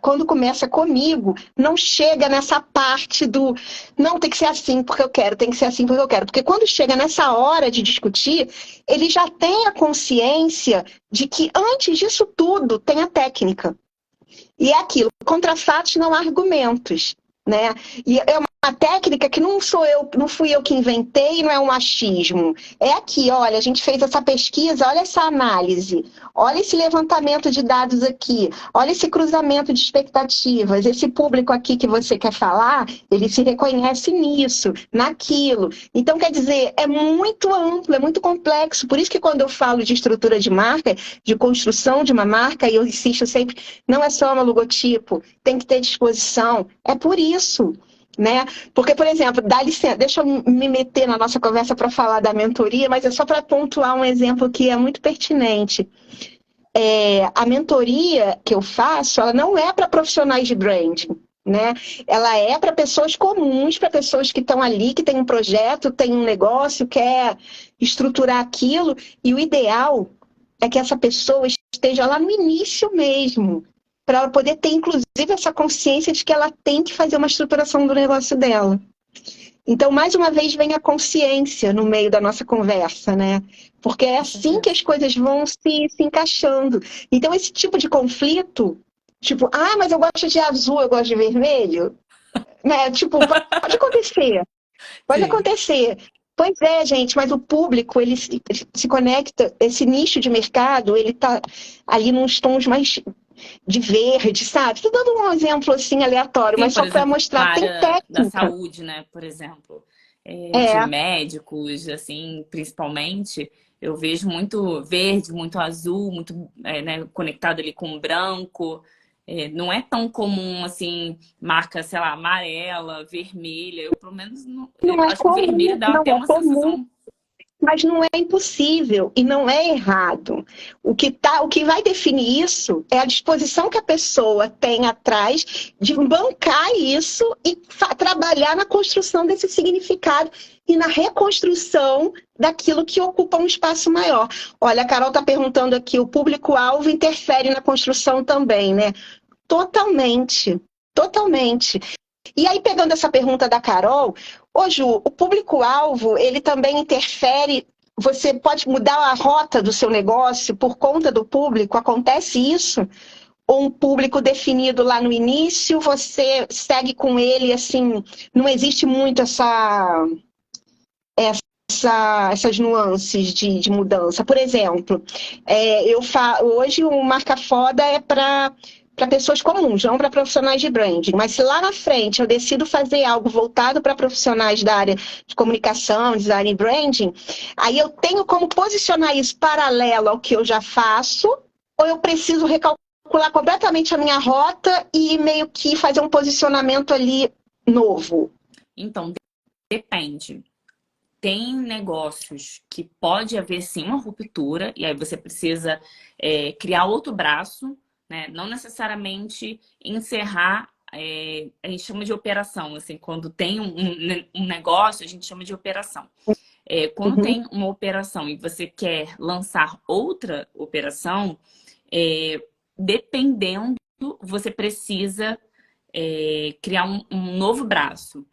Speaker 1: Quando começa comigo, não chega nessa parte do não, tem que ser assim porque eu quero, tem que ser assim porque eu quero. Porque quando chega nessa hora de discutir, ele já tem a consciência de que antes disso tudo tem a técnica. E é aquilo, contra fatos não há argumentos, né? E é uma técnica que não fui eu que inventei, não é um achismo. É aqui, olha, a gente fez essa pesquisa, olha essa análise, olha esse levantamento de dados aqui, olha esse cruzamento de expectativas, esse público aqui que você quer falar, ele se reconhece nisso, naquilo. Então, quer dizer, é muito amplo, é muito complexo. Por isso que quando eu falo de estrutura de marca, de construção de uma marca, e eu insisto sempre, não é só um logotipo, tem que ter disposição. É por isso. Né? Porque, por exemplo, dá licença, deixa eu me meter na nossa conversa para falar da mentoria, mas é só para pontuar um exemplo que é muito pertinente. A mentoria que eu faço, ela não é para profissionais de branding, né? Ela é para pessoas comuns, para pessoas que estão ali, que têm um projeto, têm um negócio, quer estruturar aquilo, e o ideal é que essa pessoa esteja lá no início mesmo, para ela poder ter, inclusive, essa consciência de que ela tem que fazer uma estruturação do negócio dela. Então, mais uma vez, vem a consciência no meio da nossa conversa, né? Porque é assim que as coisas vão se encaixando. Então, esse tipo de conflito, tipo, mas eu gosto de azul, eu gosto de vermelho, né? Tipo, pode acontecer. Pode acontecer. Pois é, gente, mas o público, ele se conecta, esse nicho de mercado, ele tá ali nos tons mais de verde, sabe? Estou dando um exemplo assim aleatório,
Speaker 2: Sim,
Speaker 1: mas
Speaker 2: por
Speaker 1: só para
Speaker 2: exemplo, na
Speaker 1: mostrar que tem
Speaker 2: área da
Speaker 1: técnica.
Speaker 2: saúde, né? Por exemplo, de médicos, assim, principalmente, eu vejo muito verde, muito azul, muito né, conectado ali com branco. Não é tão comum, assim, marca, sei lá, amarela, vermelha. Eu, pelo menos, eu
Speaker 1: Não é
Speaker 2: acho que o vermelho
Speaker 1: comum,
Speaker 2: dá
Speaker 1: não
Speaker 2: até
Speaker 1: é
Speaker 2: uma
Speaker 1: comum,
Speaker 2: sensação.
Speaker 1: mas não é impossível e não é errado. O que vai definir isso é a disposição que a pessoa tem atrás de bancar isso e trabalhar na construção desse significado e na reconstrução daquilo que ocupa um espaço maior. Olha, a Carol está perguntando aqui, o público-alvo interfere na construção também, né? Totalmente, totalmente. E aí, pegando essa pergunta da Carol, ô Ju, o público-alvo, ele também interfere, você pode mudar a rota do seu negócio por conta do público, acontece isso? Ou um público definido lá no início, você segue com ele, assim, não existe muito essas nuances de mudança. Por exemplo, hoje o Marca Foda é para pessoas comuns, não para profissionais de branding. Mas se lá na frente eu decido fazer algo voltado para profissionais da área de comunicação, design e branding, aí eu tenho como posicionar isso paralelo ao que eu já faço, ou eu preciso recalcular completamente a minha rota e meio que fazer um posicionamento ali novo?
Speaker 2: Então, depende. Tem negócios que pode haver sim uma ruptura, e aí você precisa criar outro braço, né? Não necessariamente encerrar a gente chama de operação, assim, quando tem um negócio, a gente chama de operação. Quando
Speaker 1: Uhum.
Speaker 2: tem uma operação e você quer lançar outra operação, dependendo, você precisa criar um novo braço.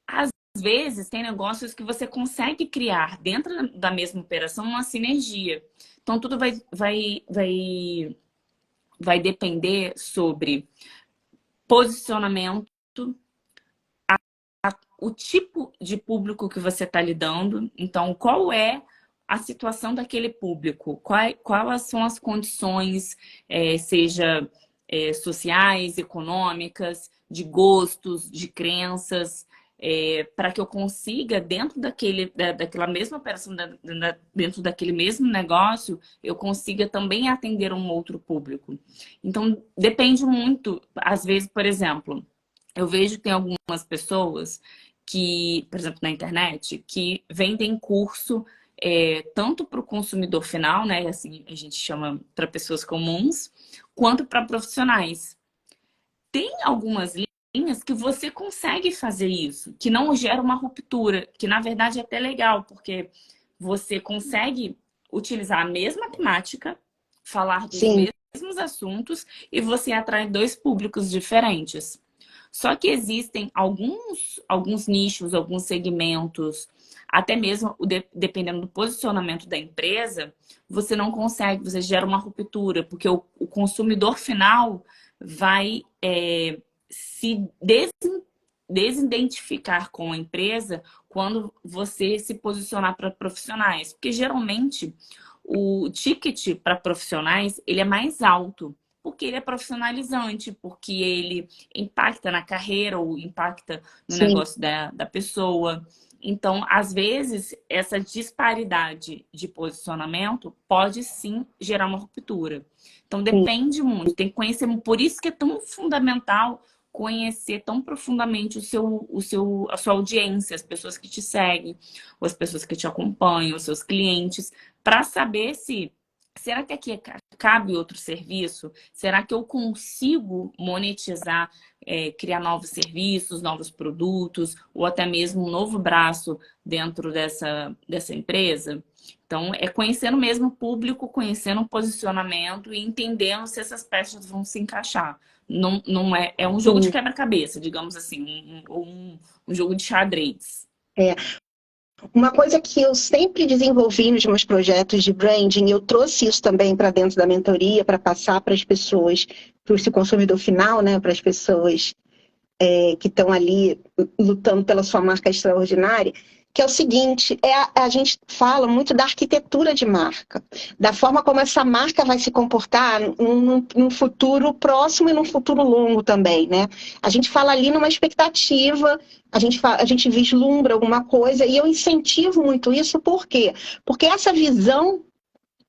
Speaker 2: Às vezes, tem negócios que você consegue criar dentro da mesma operação uma sinergia. Então, tudo vai depender sobre posicionamento, o tipo de público que você está lidando. Então, qual é a situação daquele público? Quais são as condições, seja sociais, econômicas, de gostos, de crenças, para que eu consiga, dentro daquela mesma operação, dentro daquele mesmo negócio, eu consiga também atender um outro público. Então, depende muito. Às vezes, por exemplo, eu vejo que tem algumas pessoas que, por exemplo, na internet, que vendem curso tanto para o consumidor final, né? Assim, a gente chama para pessoas comuns, quanto para profissionais. Tem algumas linhas que você consegue fazer isso, que não gera uma ruptura, que na verdade é até legal, porque você consegue utilizar a mesma temática, falar dos
Speaker 1: Sim,
Speaker 2: mesmos assuntos e você atrai dois públicos diferentes. Só que existem alguns nichos, alguns segmentos, até mesmo dependendo do posicionamento da empresa, você não consegue, você gera uma ruptura, porque o consumidor final vai se desidentificar com a empresa quando você se posicionar para profissionais. Porque geralmente o ticket para profissionais ele é mais alto, porque ele é profissionalizante, porque ele impacta na carreira ou impacta no
Speaker 1: sim,
Speaker 2: negócio da pessoa. Então, às vezes, essa disparidade de posicionamento pode sim gerar uma ruptura. Então,
Speaker 1: sim.
Speaker 2: depende muito, tem que conhecer, por isso que é tão fundamental conhecer tão profundamente a sua audiência, as pessoas que te seguem, ou as pessoas que te acompanham, os seus clientes, para saber se será que aqui cabe outro serviço? Será que eu consigo monetizar, criar novos serviços, novos produtos, ou até mesmo um novo braço dentro dessa empresa? Então, é conhecendo mesmo o público, conhecendo o posicionamento e entendendo se essas peças vão se encaixar. Não é um jogo de
Speaker 1: Sim.
Speaker 2: quebra-cabeça, digamos assim, um jogo de xadrez.
Speaker 1: É. Uma coisa que eu sempre desenvolvi nos meus projetos de branding, eu trouxe isso também para dentro da mentoria, para passar para as pessoas, para esse consumidor final, né, para as pessoas que estão ali lutando pela sua marca extraordinária, que é o seguinte, a gente fala muito da arquitetura de marca, da forma como essa marca vai se comportar num futuro próximo e num futuro longo também, né? A gente fala ali numa expectativa, a gente vislumbra alguma coisa e eu incentivo muito isso, por quê? Porque essa visão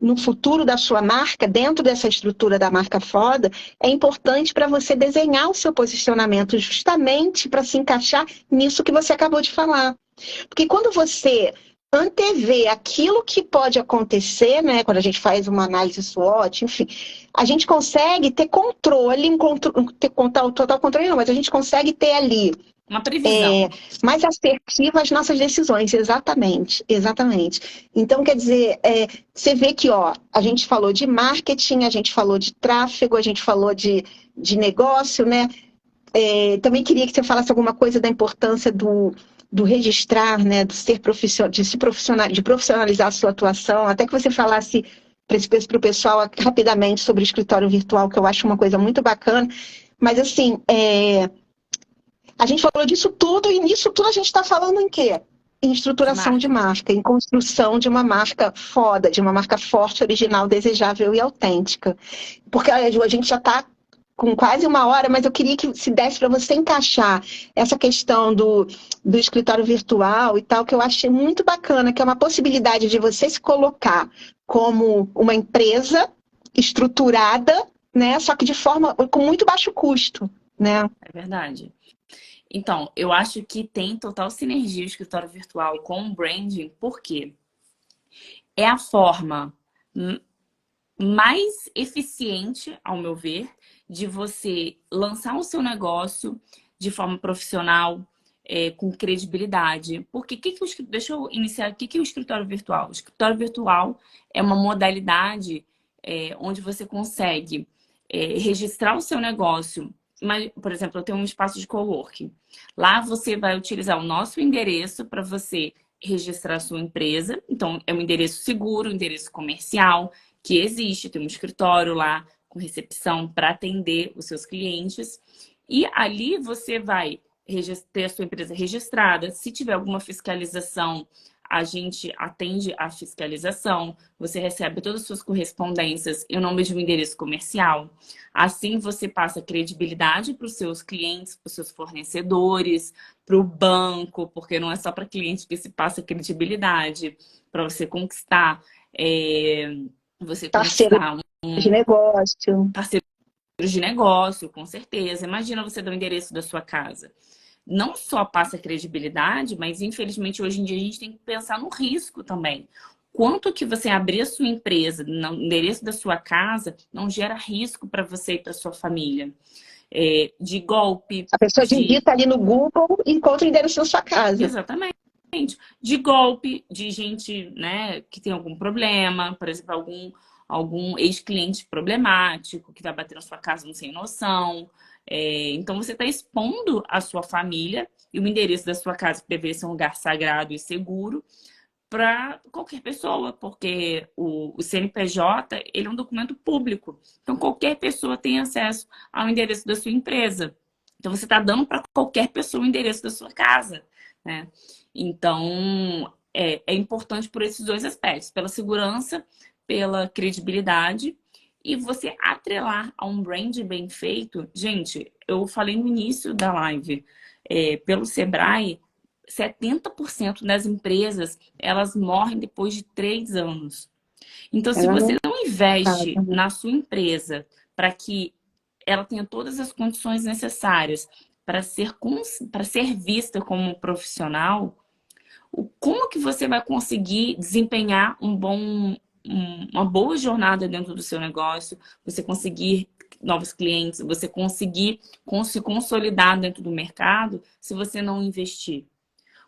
Speaker 1: no futuro da sua marca, dentro dessa estrutura da marca foda, é importante para você desenhar o seu posicionamento justamente para se encaixar nisso que você acabou de falar. Porque quando você antevê aquilo que pode acontecer, né, quando a gente faz uma análise SWOT, enfim, a gente consegue ter controle, ter total controle não, mas a gente consegue ter ali
Speaker 2: Uma previsão.
Speaker 1: mais assertiva as nossas decisões, exatamente, exatamente. Então, quer dizer, você vê que a gente falou de marketing, a gente falou de tráfego, a gente falou de negócio, né? Também queria que você falasse alguma coisa da importância do registrar, né? Do ser profissional, de profissionalizar a sua atuação, até que você falasse para o pessoal rapidamente sobre o escritório virtual, que eu acho uma coisa muito bacana. Mas assim, a gente falou disso tudo e nisso tudo a gente está falando em quê? Em
Speaker 2: De
Speaker 1: estruturação de
Speaker 2: marca.
Speaker 1: marca, em construção de uma marca foda, de uma marca forte, original, desejável e autêntica. Porque a gente já está com quase uma hora, mas eu queria que se desse para você encaixar essa questão do escritório virtual e tal, que eu achei muito bacana, que é uma possibilidade de você se colocar como uma empresa estruturada, né? Só que de forma com muito baixo custo, né?
Speaker 2: É verdade. Então, eu acho que tem total sinergia o escritório virtual com o branding, porque é a forma mais eficiente, ao meu ver, de você lançar o seu negócio de forma profissional, com credibilidade. Porque deixa eu iniciar. O que é o escritório virtual? O escritório virtual é uma modalidade onde você consegue registrar o seu negócio. Mas, por exemplo, eu tenho um espaço de coworking. Lá você vai utilizar o nosso endereço para você registrar a sua empresa. Então, é um endereço seguro, um endereço comercial, que existe, tem um escritório lá com recepção para atender os seus clientes. E ali você vai ter a sua empresa registrada. Se tiver alguma fiscalização, a gente atende a fiscalização. Você recebe todas as suas correspondências em nome de um endereço comercial. Assim, você passa credibilidade para os seus clientes, para os seus fornecedores, para o banco, porque não é só para cliente que se passa credibilidade, para você conquistar, você
Speaker 1: Parceiro
Speaker 2: conquistar
Speaker 1: de negócio.
Speaker 2: parceiros de negócio, com certeza. Imagina você dar o endereço da sua casa. Não só passa credibilidade, mas infelizmente hoje em dia a gente tem que pensar no risco também. Quanto que você abrir a sua empresa no endereço da sua casa não gera risco para você e para sua família? De golpe,
Speaker 1: A pessoa
Speaker 2: de...
Speaker 1: digita ali no Google e encontra o endereço da sua casa.
Speaker 2: Exatamente. De golpe, de gente, né, que tem algum problema, por exemplo, algum ex-cliente problemático que vai bater na sua casa não sem noção. Então você está expondo a sua família e o endereço da sua casa, que deveria ser um lugar sagrado e seguro, para qualquer pessoa, porque o CNPJ ele é um documento público. Então qualquer pessoa tem acesso ao endereço da sua empresa. Então você está dando para qualquer pessoa o endereço da sua casa, né? Então é importante por esses dois aspectos, pela segurança, pela credibilidade e você atrelar a um brand bem feito. Gente, eu falei no início da live, pelo Sebrae, 70% das empresas, elas morrem depois de 3 anos. Então, se
Speaker 1: Ela
Speaker 2: você
Speaker 1: não
Speaker 2: não
Speaker 1: casa,
Speaker 2: investe
Speaker 1: né?
Speaker 2: na sua empresa para que ela tenha todas as condições necessárias para ser vista como um profissional, como que você vai conseguir desempenhar uma boa jornada dentro do seu negócio, você conseguir novos clientes, você conseguir se consolidar dentro do mercado se você não investir?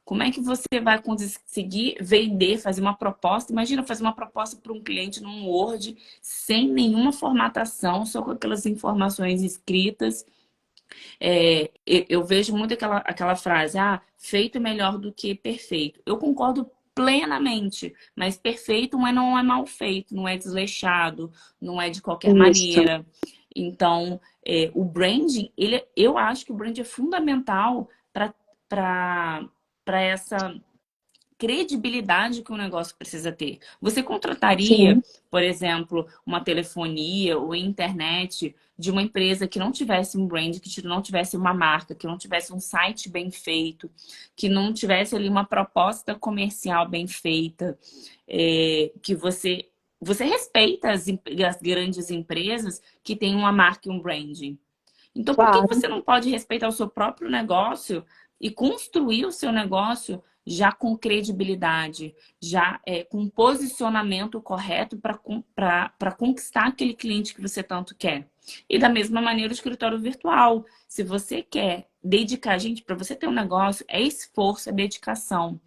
Speaker 2: Como é que você vai conseguir vender, fazer uma proposta? Imagina fazer uma proposta para um cliente num Word, sem nenhuma formatação, só com aquelas informações escritas. Eu vejo muito aquela frase, feito é melhor do que perfeito. Eu concordo plenamente, mas perfeito não é mal feito, não é desleixado, não é de qualquer
Speaker 1: Isso.
Speaker 2: maneira. Então, o branding, eu acho que o branding é fundamental para essa credibilidade que o negócio precisa ter. Você contrataria,
Speaker 1: Sim.
Speaker 2: por exemplo, uma telefonia ou internet de uma empresa que não tivesse um brand, que não tivesse uma marca, que não tivesse um site bem feito, que não tivesse ali uma proposta comercial bem feita, que você respeita as grandes empresas que têm uma marca e um branding. Então, por que
Speaker 1: Claro.
Speaker 2: você não pode respeitar o seu próprio negócio e construir o seu negócio já com credibilidade, já com um posicionamento correto para conquistar aquele cliente que você tanto quer? E da mesma maneira, o escritório virtual. Se você quer dedicar, gente, para você ter um negócio, é esforço, é dedicação.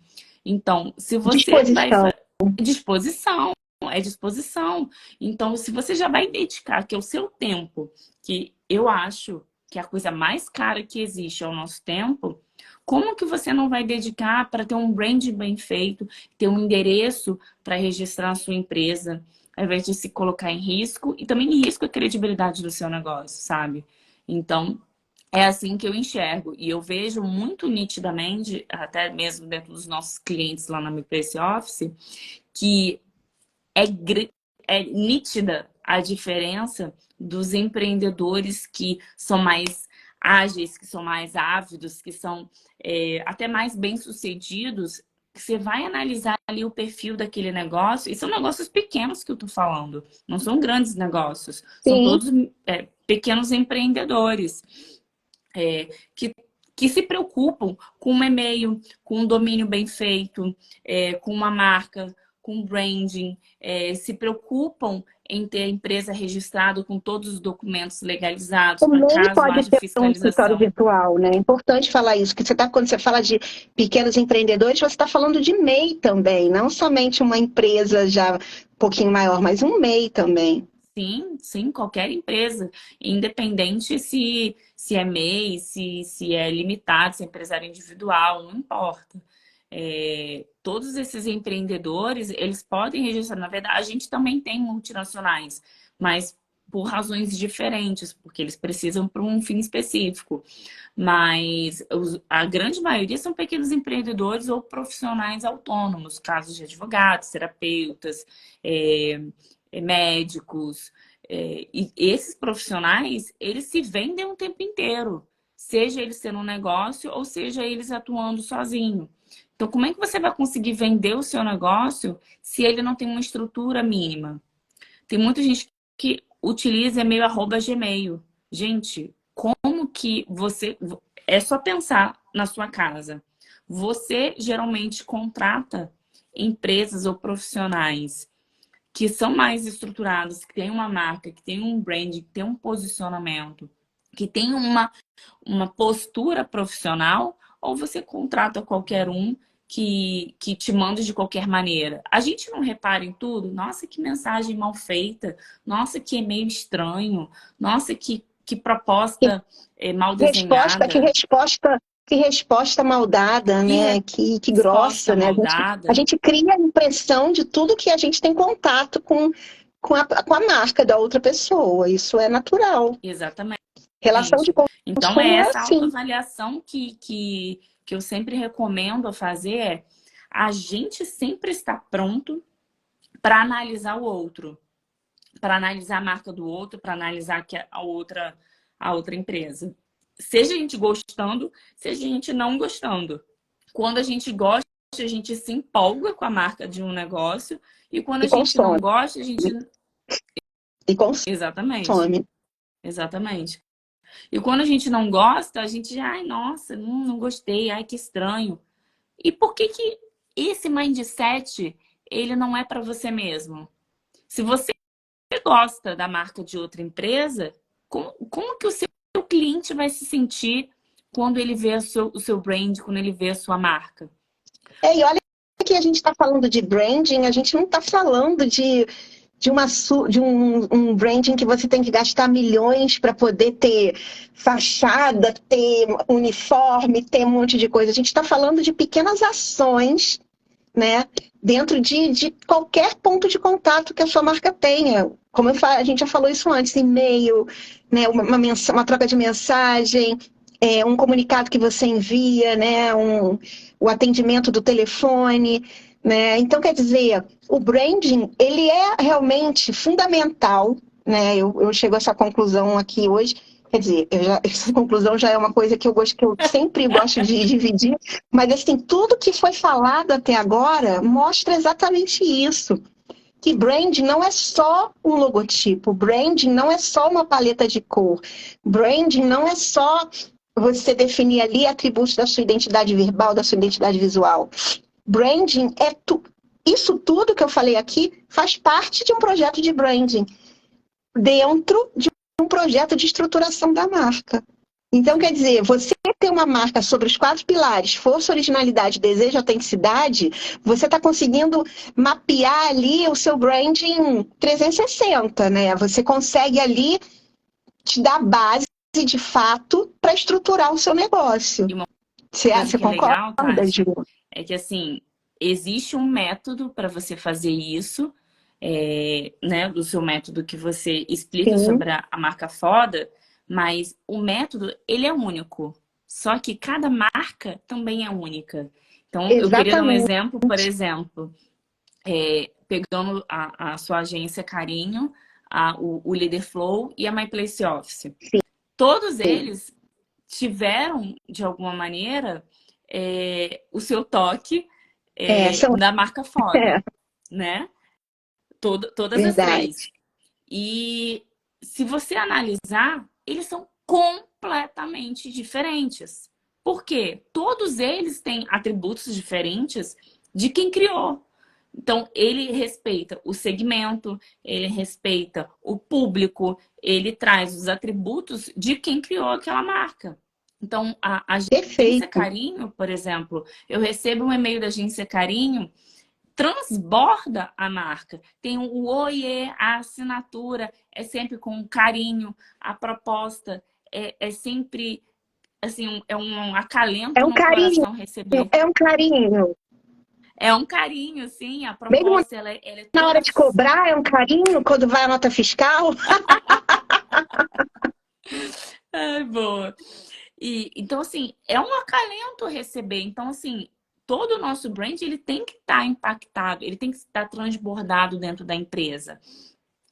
Speaker 2: Então, se você vai...
Speaker 1: Disposição.
Speaker 2: Disposição, é disposição. Então, se você já vai dedicar, que é o seu tempo, que eu acho que é a coisa mais cara que existe é o nosso tempo, como que você não vai dedicar para ter um brand bem feito, ter um endereço para registrar a sua empresa, ao invés de se colocar em risco, e também em risco a credibilidade do seu negócio, sabe? Então, é assim que eu enxergo. E eu vejo muito nitidamente, até mesmo dentro dos nossos clientes lá na MPS Office, que é, é nítida a diferença dos empreendedores que são mais ágeis, que são mais ávidos, que são até mais bem-sucedidos. Você vai analisar ali o perfil daquele negócio, e são negócios pequenos que eu tô falando, não são grandes negócios, são
Speaker 1: Sim.
Speaker 2: todos pequenos empreendedores que, que se preocupam com um e-mail, com um domínio bem feito, com uma marca, com branding, se preocupam em ter a empresa registrada com todos os documentos legalizados para
Speaker 1: Também
Speaker 2: caso
Speaker 1: pode
Speaker 2: haja
Speaker 1: ter um escritório
Speaker 2: fiscalização.
Speaker 1: virtual, né? É importante falar isso, que quando você fala de pequenos empreendedores, você está falando de MEI também, não somente uma empresa já um pouquinho maior, mas um MEI também.
Speaker 2: Sim, sim, qualquer empresa, independente se é MEI, se é limitado, se é empresário individual, não importa. Todos esses empreendedores, eles podem registrar. Na verdade, a gente também tem multinacionais, mas por razões diferentes, porque eles precisam para um fim específico. Mas a grande maioria são pequenos empreendedores ou profissionais autônomos, casos de advogados, terapeutas, é, médicos. E esses profissionais, eles se vendem o tempo inteiro, seja eles tendo um negócio ou seja eles atuando sozinho. Então, como é que você vai conseguir vender o seu negócio se ele não tem uma estrutura mínima? Tem muita gente que utiliza e-mail @gmail. Gente, como que você... É só pensar na sua casa. Você geralmente contrata empresas ou profissionais que são mais estruturados, que têm uma marca, que têm um brand, que têm um posicionamento, que têm uma postura profissional, ou você contrata qualquer um que te manda de qualquer maneira. A gente não repara em tudo? Nossa, que mensagem mal feita. Nossa, que e-mail estranho. Nossa, que
Speaker 1: Que
Speaker 2: proposta mal
Speaker 1: resposta, que
Speaker 2: desenhada.
Speaker 1: resposta, que resposta maldada,
Speaker 2: Que
Speaker 1: né? Que
Speaker 2: resposta
Speaker 1: grossa, né? A
Speaker 2: maldada.
Speaker 1: gente cria a impressão de tudo que a gente tem contato com a marca da outra pessoa. Isso é natural.
Speaker 2: Exatamente.
Speaker 1: Relação de
Speaker 2: Então, é
Speaker 1: consumo é
Speaker 2: essa
Speaker 1: assim.
Speaker 2: autoavaliação que eu sempre recomendo a fazer é a gente sempre estar pronto para analisar o outro, para analisar a marca do outro, para analisar a outra empresa. Seja a gente gostando, seja a gente não gostando. Quando a gente gosta, a gente se empolga com a marca de um negócio, e quando
Speaker 1: E
Speaker 2: a gente não
Speaker 1: consome.
Speaker 2: gosta, a gente...
Speaker 1: E
Speaker 2: Exatamente,
Speaker 1: consome.
Speaker 2: exatamente. E quando a gente não gosta, a gente, ai, nossa, não gostei, ai, que estranho. E por que que esse mindset, ele não é para você mesmo? Se você gosta da marca de outra empresa, como que o seu cliente vai se sentir quando ele vê o seu brand, quando ele vê a sua marca?
Speaker 1: E olha que a gente está falando de branding, a gente não está falando de um branding que você tem que gastar milhões para poder ter fachada, ter uniforme, ter um monte de coisa. A gente está falando de pequenas ações, né, dentro de qualquer ponto de contato que a sua marca tenha. Como a gente já falou isso antes, e-mail, né, uma troca de mensagem, um comunicado que você envia, né, o atendimento do telefone, né? Então, quer dizer, o branding, ele é realmente fundamental, né? Eu chego a essa conclusão aqui hoje. Quer dizer, essa conclusão já é uma coisa que eu sempre gosto de dividir, mas assim, tudo que foi falado até agora mostra exatamente isso. Que branding não é só um logotipo, branding não é só uma paleta de cor, branding não é só você definir ali atributos da sua identidade verbal, da sua identidade visual. Branding é isso tudo que eu falei aqui faz parte de um projeto de branding, dentro de um projeto de estruturação da marca. Então, quer dizer, você ter uma marca sobre os 4 pilares, força, originalidade, desejo, autenticidade, você está conseguindo mapear ali o seu branding 360, né? Você consegue ali te dar base, de fato, para estruturar o seu negócio.
Speaker 2: E uma coisa
Speaker 1: Você
Speaker 2: que é
Speaker 1: concorda,
Speaker 2: legal, Tati,
Speaker 1: Ju?
Speaker 2: é que assim, existe um método para você fazer isso, né? Do seu método que você explica
Speaker 1: Sim,
Speaker 2: sobre a marca foda, mas o método, ele é único. Só que cada marca também é única. Então, eu queria dar um
Speaker 1: exatamente.
Speaker 2: exemplo, por exemplo, pegando a sua agência Carinho, o Leader Flow e a My Place Office. Todos
Speaker 1: Sim.
Speaker 2: eles tiveram, de alguma maneira, o seu toque
Speaker 1: É, são,
Speaker 2: da marca
Speaker 1: é,
Speaker 2: foda, né? Todas as
Speaker 1: verdade.
Speaker 2: três. E se você analisar, eles são completamente diferentes. Por quê? Todos eles têm atributos diferentes de quem criou. Então, ele respeita o segmento, ele respeita o público, ele traz os atributos de quem criou aquela marca. Então, a agência
Speaker 1: Perfeito.
Speaker 2: Carinho, por exemplo, eu recebo um e-mail da agência Carinho, transborda a marca. Tem o oiê, a assinatura é sempre com carinho, a proposta é sempre assim, é um
Speaker 1: É
Speaker 2: acalento
Speaker 1: um
Speaker 2: no
Speaker 1: carinho,
Speaker 2: coração receber.
Speaker 1: é um carinho.
Speaker 2: É um carinho, sim, a
Speaker 1: Mesmo
Speaker 2: proposta ela é
Speaker 1: na
Speaker 2: toda.
Speaker 1: hora de cobrar, é um carinho quando vai a nota fiscal.
Speaker 2: Ai, boa. Então, assim, é um acalento receber. Então, assim, todo o nosso brand ele tem que estar impactado, ele tem que estar transbordado dentro da empresa.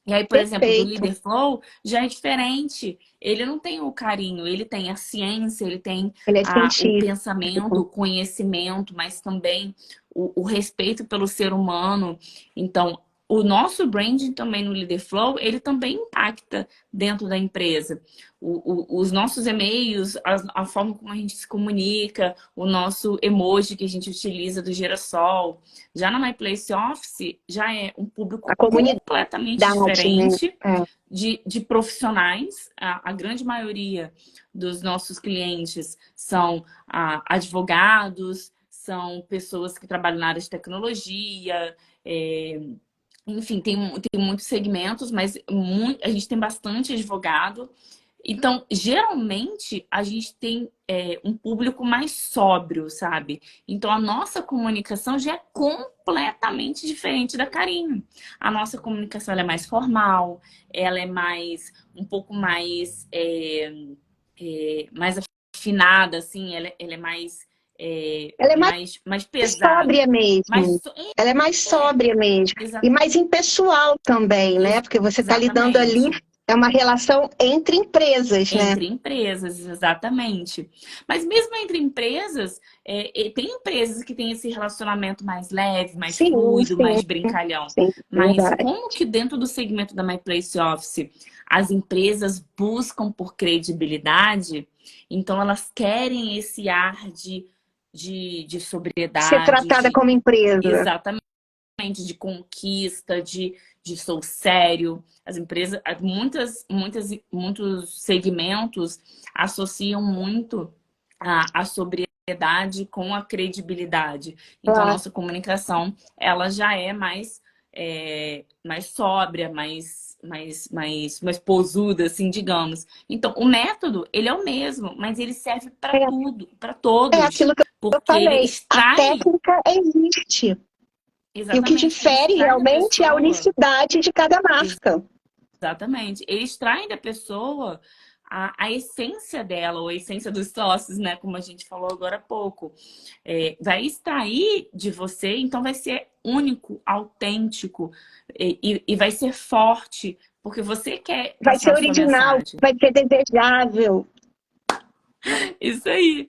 Speaker 2: E aí, por exemplo, do
Speaker 1: Perfeito.
Speaker 2: Leader Flow já é diferente. Ele não tem o carinho, ele tem a ciência, ele tem
Speaker 1: Ele é
Speaker 2: o
Speaker 1: científico.
Speaker 2: pensamento, o conhecimento, mas também o respeito pelo ser humano. Então, o nosso branding também no Leader Flow, ele também impacta dentro da empresa. Os nossos e-mails, a forma como a gente se comunica, o nosso emoji que a gente utiliza do girassol. Já na My Place Office, já é um público
Speaker 1: A comunidade,
Speaker 2: completamente
Speaker 1: né?
Speaker 2: diferente
Speaker 1: É.
Speaker 2: de profissionais. A grande maioria dos nossos clientes são advogados, são pessoas que trabalham na área de tecnologia, enfim, tem muitos segmentos, mas a gente tem bastante advogado. Então, geralmente, a gente tem um público mais sóbrio, sabe? Então, a nossa comunicação já é completamente diferente da Carinho. A nossa comunicação ela é mais formal, ela é um pouco mais afinada, assim, ela é
Speaker 1: Ela é
Speaker 2: mais
Speaker 1: mais sóbria
Speaker 2: pesada.
Speaker 1: mesmo. Ela é mais sóbria mesmo. E
Speaker 2: Exa-
Speaker 1: mais impessoal também, né? Porque você está lidando ali,
Speaker 2: exatamente.
Speaker 1: é uma relação entre empresas, né?
Speaker 2: Entre empresas, exatamente. Mas mesmo entre empresas, tem empresas que têm esse relacionamento mais leve, mais
Speaker 1: Sim,
Speaker 2: fluido,
Speaker 1: sim,
Speaker 2: mais brincalhão.
Speaker 1: sim,
Speaker 2: Mas
Speaker 1: verdade.
Speaker 2: como que dentro do segmento da My Place Office as empresas buscam por credibilidade, então elas querem esse ar de
Speaker 1: Ser
Speaker 2: sobriedade,
Speaker 1: tratada
Speaker 2: de
Speaker 1: como empresa.
Speaker 2: exatamente de conquista, de sou sério. As empresas, muitos segmentos associam muito a sobriedade com a credibilidade. Então, a
Speaker 1: Claro.
Speaker 2: nossa comunicação, ela já é mais sóbria, mais posuda, assim, digamos. Então, o método, ele é o mesmo, mas ele serve para
Speaker 1: É,
Speaker 2: tudo, para
Speaker 1: é
Speaker 2: todos,
Speaker 1: aquilo que eu
Speaker 2: porque ele
Speaker 1: falei. A
Speaker 2: extrai.
Speaker 1: técnica existe. E o que
Speaker 2: Exatamente, ele
Speaker 1: difere
Speaker 2: extrai da
Speaker 1: realmente é a
Speaker 2: pessoa.
Speaker 1: unicidade de cada marca.
Speaker 2: Exatamente. Ele extrai da pessoa a essência dela, ou a essência dos sócios, né? Como a gente falou agora há pouco. Vai extrair de você, então vai ser único, autêntico e vai ser forte, porque você quer
Speaker 1: Vai ser
Speaker 2: passar a sua
Speaker 1: original,
Speaker 2: mensagem.
Speaker 1: vai ser desejável.
Speaker 2: Isso aí.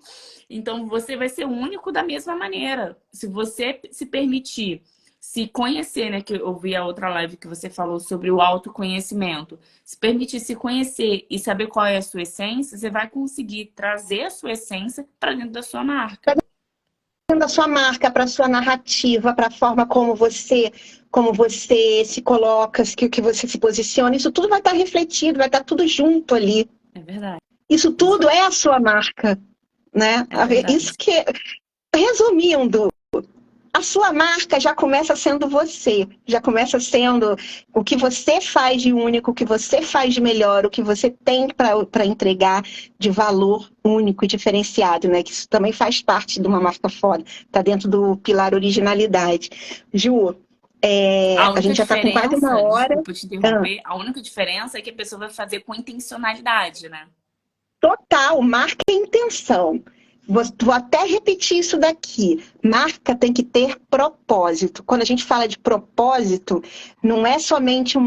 Speaker 2: Então você vai ser único da mesma maneira. Se você se permitir se conhecer, né? Que eu vi a outra live que você falou sobre o autoconhecimento. Se permitir se conhecer e saber qual é a sua essência, você vai conseguir trazer a sua essência para dentro da sua marca.
Speaker 1: Da sua marca, para sua narrativa, para a forma como você se coloca, que você se posiciona, isso tudo vai estar refletido, vai estar tudo junto ali.
Speaker 2: É verdade.
Speaker 1: Isso
Speaker 2: Isso
Speaker 1: tudo é a sua marca, né?
Speaker 2: é verdade.
Speaker 1: Isso que, resumindo, a sua marca já começa sendo você, já começa sendo o que você faz de único, o que você faz de melhor, o que você tem para entregar de valor único e diferenciado, né? Que isso também faz parte de uma marca foda, tá dentro do pilar originalidade. Ju,
Speaker 2: A
Speaker 1: a
Speaker 2: única
Speaker 1: gente já está com quase uma
Speaker 2: diferença,
Speaker 1: hora.
Speaker 2: desculpa te interromper, a única diferença é que a pessoa vai fazer com intencionalidade, né?
Speaker 1: Total, marca é intenção. Vou até repetir isso daqui. Marca tem que ter propósito. Quando a gente fala de propósito, não é somente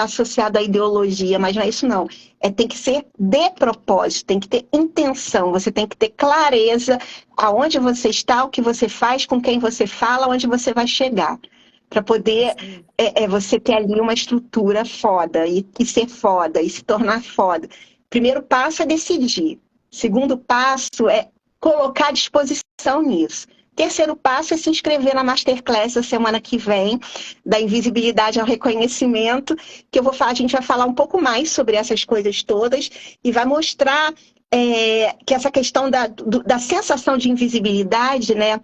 Speaker 1: associado à ideologia, mas não é isso não. Tem que ser de propósito, tem que ter intenção, você tem que ter clareza aonde você está, o que você faz, com quem você fala, onde você vai chegar. Para poder
Speaker 2: Isso aí.
Speaker 1: você ter ali uma estrutura foda e ser foda e se tornar foda. Primeiro passo é decidir. Segundo passo é colocar à disposição nisso. Terceiro passo é se inscrever na Masterclass da semana que vem, da invisibilidade ao reconhecimento, que a gente vai falar um pouco mais sobre essas coisas todas e vai mostrar que essa questão da sensação de invisibilidade, né,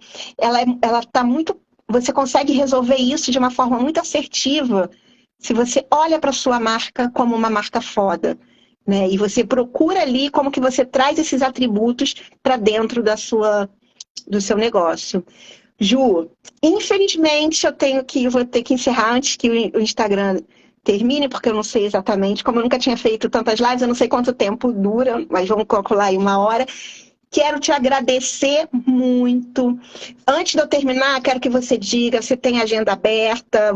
Speaker 1: ela tá muito. Você consegue resolver isso de uma forma muito assertiva se você olha para sua marca como uma marca foda, né? E você procura ali como que você traz esses atributos para dentro do seu negócio. Ju, infelizmente vou ter que encerrar antes que o Instagram termine, porque eu não sei exatamente, como eu nunca tinha feito tantas lives, eu não sei quanto tempo dura, mas vamos calcular aí 1 hora. Quero te agradecer muito. Antes de eu terminar, quero que você diga, você tem agenda aberta,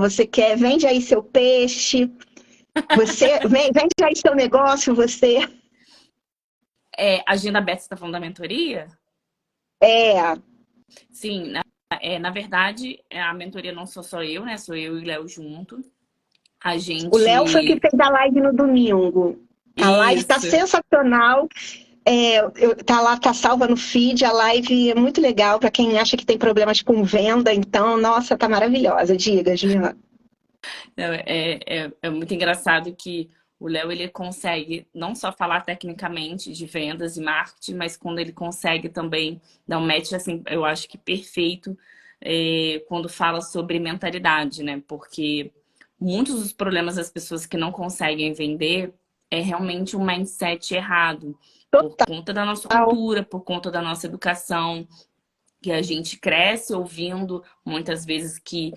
Speaker 1: vende aí seu peixe, vende aí seu negócio, você...
Speaker 2: Agenda aberta, você está falando da mentoria?
Speaker 1: É.
Speaker 2: Sim, na verdade, a mentoria não sou só eu, né? Sou eu e o Léo junto.
Speaker 1: O Léo foi que fez a live no domingo. A live tá sensacional. Tá salva no feed, a live é muito legal para quem acha que tem problemas com venda, então, nossa, tá maravilhosa. Diga, Juliana.
Speaker 2: É muito engraçado que o Léo, ele consegue não só falar tecnicamente de vendas e marketing, mas quando ele consegue também dar um match, assim, eu acho que perfeito, quando fala sobre mentalidade, né? Porque muitos dos problemas das pessoas que não conseguem vender é realmente um mindset errado. Por conta da nossa cultura, por conta da nossa educação, que a gente cresce ouvindo muitas vezes que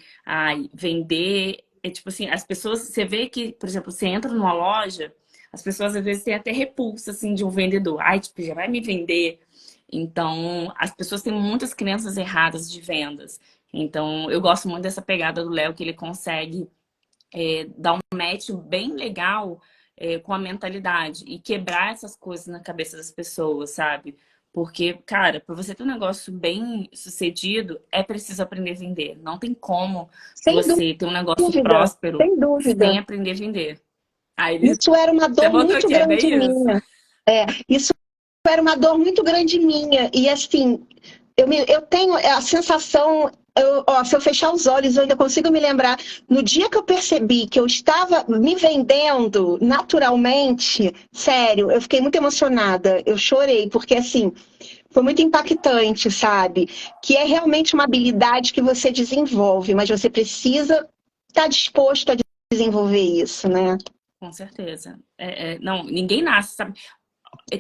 Speaker 2: vender é tipo assim, as pessoas, você vê que, por exemplo, você entra numa loja, as pessoas às vezes têm até repulsa assim de um vendedor. Tipo, já vai me vender. Então, as pessoas têm muitas crenças erradas de vendas. Então, eu gosto muito dessa pegada do Léo, que ele consegue dar um match bem legal com a mentalidade e quebrar essas coisas na cabeça das pessoas, sabe? Porque, cara, para você ter um negócio bem sucedido, é preciso aprender a vender. Não tem como você ter um negócio próspero sem aprender a vender.
Speaker 1: Isso era uma dor muito grande minha. Isso era uma dor muito grande minha. E assim, eu tenho a sensação... se eu fechar os olhos, eu ainda consigo me lembrar. No dia que eu percebi que eu estava me vendendo naturalmente, sério, eu fiquei muito emocionada. Eu chorei, porque assim, foi muito impactante, sabe? Que é realmente uma habilidade que você desenvolve, mas você precisa estar disposto a desenvolver isso, né?
Speaker 2: Com certeza. Não, ninguém nasce, sabe?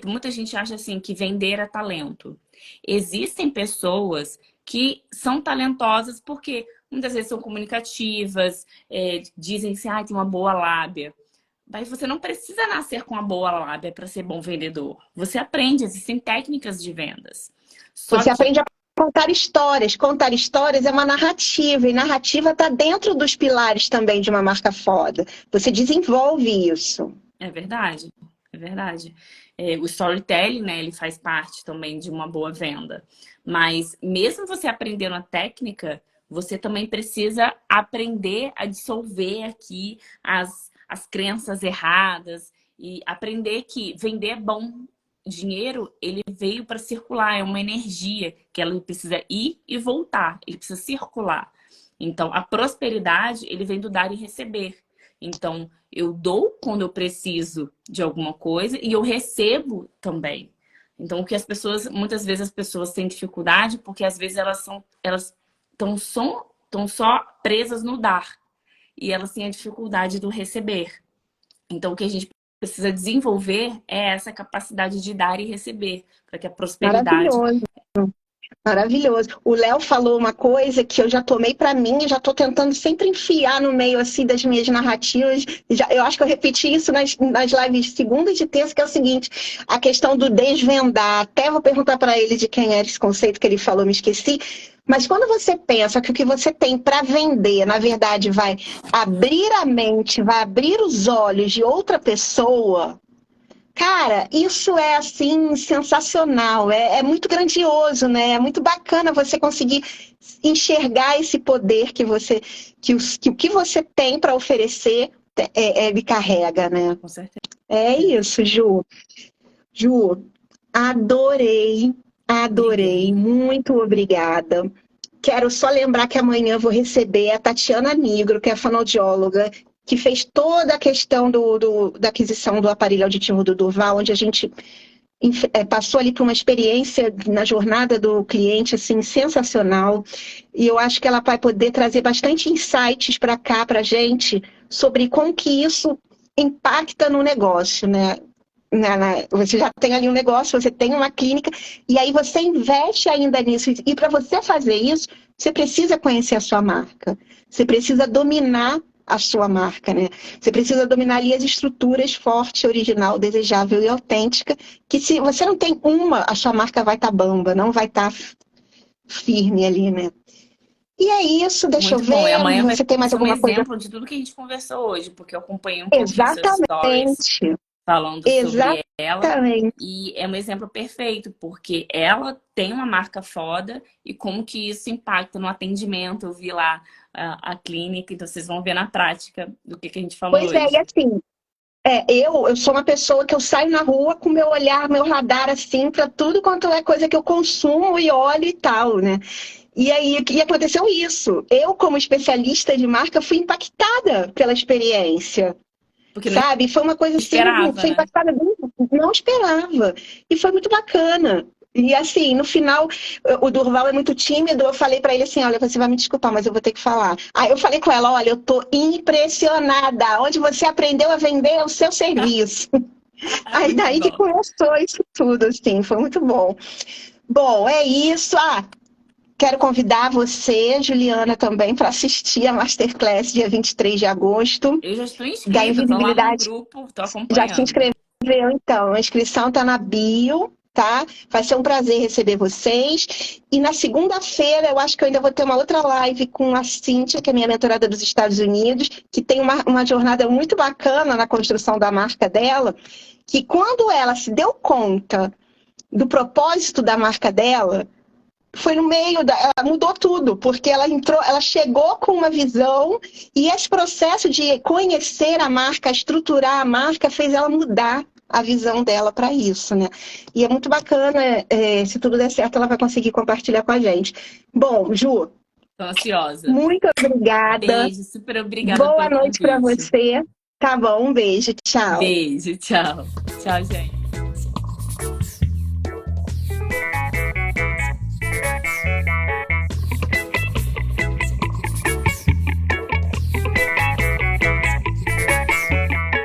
Speaker 2: Muita gente acha assim que vender é talento. Existem pessoas que são talentosas porque muitas vezes são comunicativas, dizem assim, tem uma boa lábia. Mas você não precisa nascer com uma boa lábia para ser bom vendedor. Você aprende, existem técnicas de vendas.
Speaker 1: Você aprende a contar histórias. Contar histórias é uma narrativa, e narrativa está dentro dos pilares também de uma marca foda. Você desenvolve isso.
Speaker 2: É verdade, é verdade. O storytelling, né, ele faz parte também de uma boa venda. Mas mesmo você aprendendo a técnica, você também precisa aprender a dissolver aqui as crenças erradas e aprender que vender é bom. Dinheiro, ele veio para circular, é uma energia que ela precisa ir e voltar, ele precisa circular. Então, a prosperidade, ele vem do dar e receber. Então, eu dou quando eu preciso de alguma coisa e eu recebo também. Então, o que muitas vezes as pessoas têm dificuldade porque às vezes elas estão só presas no dar e elas têm a dificuldade do receber. Então, o que a gente precisa desenvolver é essa capacidade de dar e receber, para que a prosperidade...
Speaker 1: Maravilhoso. O Léo falou uma coisa que eu já tomei para mim, eu já estou tentando sempre enfiar no meio assim das minhas narrativas. Eu acho que eu repeti isso nas lives de segunda e de terça, que é o seguinte, a questão do desvendar. Até vou perguntar para ele de quem era esse conceito que ele falou, me esqueci. Mas quando você pensa que o que você tem para vender, na verdade, vai abrir a mente, vai abrir os olhos de outra pessoa... Cara, isso é assim sensacional, é muito grandioso, né? É muito bacana você conseguir enxergar esse poder que o que você tem para oferecer ele carrega, né?
Speaker 2: Com certeza.
Speaker 1: É isso, Ju. Ju, adorei,
Speaker 2: Obrigada.
Speaker 1: muito obrigada. quero só lembrar que amanhã eu vou receber a Tatiana Nigro, que é fonoaudióloga, que fez toda a questão da aquisição do aparelho auditivo do Durval, onde a gente passou ali por uma experiência na jornada do cliente, assim, sensacional. E eu acho que ela vai poder trazer bastante insights para cá, para a gente, sobre como que isso impacta no negócio, né? Você já tem ali um negócio, você tem uma clínica, e aí você investe ainda nisso. E para você fazer isso, você precisa conhecer a sua marca. Você precisa dominar a sua marca, né? Você precisa dominar ali as estruturas forte, original, desejável e autêntica, que se você não tem uma, a sua marca vai estar bamba, não vai estar firme ali, né? E é isso, deixa eu
Speaker 2: Muito bom. E
Speaker 1: ver,
Speaker 2: amanhã vai
Speaker 1: você tem mais
Speaker 2: ser um
Speaker 1: alguma coisa?
Speaker 2: exemplo de tudo que a gente conversou hoje, porque eu acompanhei um pouquinho seus stories
Speaker 1: Exatamente,
Speaker 2: falando sobre ela.
Speaker 1: exatamente.
Speaker 2: E é um exemplo perfeito, porque ela tem uma marca foda e como que isso impacta no atendimento. Eu vi lá a clínica, então vocês vão ver na prática do que a gente falou
Speaker 1: Pois é, e
Speaker 2: hoje.
Speaker 1: assim, eu sou uma pessoa que eu saio na rua com meu olhar, meu radar, assim, para tudo quanto é coisa que eu consumo e olho e tal, né? E aí, e aconteceu isso. Eu, como especialista de marca, fui impactada pela experiência,
Speaker 2: Porque não
Speaker 1: sabe? Foi uma coisa assim,
Speaker 2: esperava,
Speaker 1: foi
Speaker 2: né?
Speaker 1: impactada, não esperava. E foi muito bacana. E assim, no final, o Durval é muito tímido, eu falei pra ele assim, olha, você vai me desculpar, mas eu vou ter que falar. Aí eu falei com ela, olha, eu tô impressionada, onde você aprendeu a vender o seu serviço. Aí
Speaker 2: Muito
Speaker 1: daí que
Speaker 2: bom.
Speaker 1: começou isso tudo, assim, foi muito bom. Bom, é isso. Quero convidar você, Juliana, também para assistir a Masterclass dia 23 de agosto,
Speaker 2: Eu já estou
Speaker 1: da
Speaker 2: inscrita, estou lá no
Speaker 1: invisibilidade.
Speaker 2: grupo, estou
Speaker 1: Já se
Speaker 2: acompanhando.
Speaker 1: inscreveu, então. A inscrição está na bio, tá? Vai ser um prazer receber vocês. E na segunda-feira, eu acho que eu ainda vou ter uma outra live com a Cíntia, que é minha mentorada dos Estados Unidos, que tem uma jornada muito bacana na construção da marca dela, que quando ela se deu conta do propósito da marca dela, foi no meio ela mudou tudo, porque ela entrou, ela chegou com uma visão e esse processo de conhecer a marca, estruturar a marca, fez ela mudar a visão dela para isso, né? E é muito bacana, se tudo der certo, ela vai conseguir compartilhar com a gente. Bom, Ju,
Speaker 2: Estou ansiosa.
Speaker 1: muito obrigada.
Speaker 2: Beijo, super obrigada
Speaker 1: Boa
Speaker 2: pelo
Speaker 1: noite para
Speaker 2: convite.
Speaker 1: você. Tá bom, um beijo, tchau.
Speaker 2: Beijo, tchau. Tchau, gente.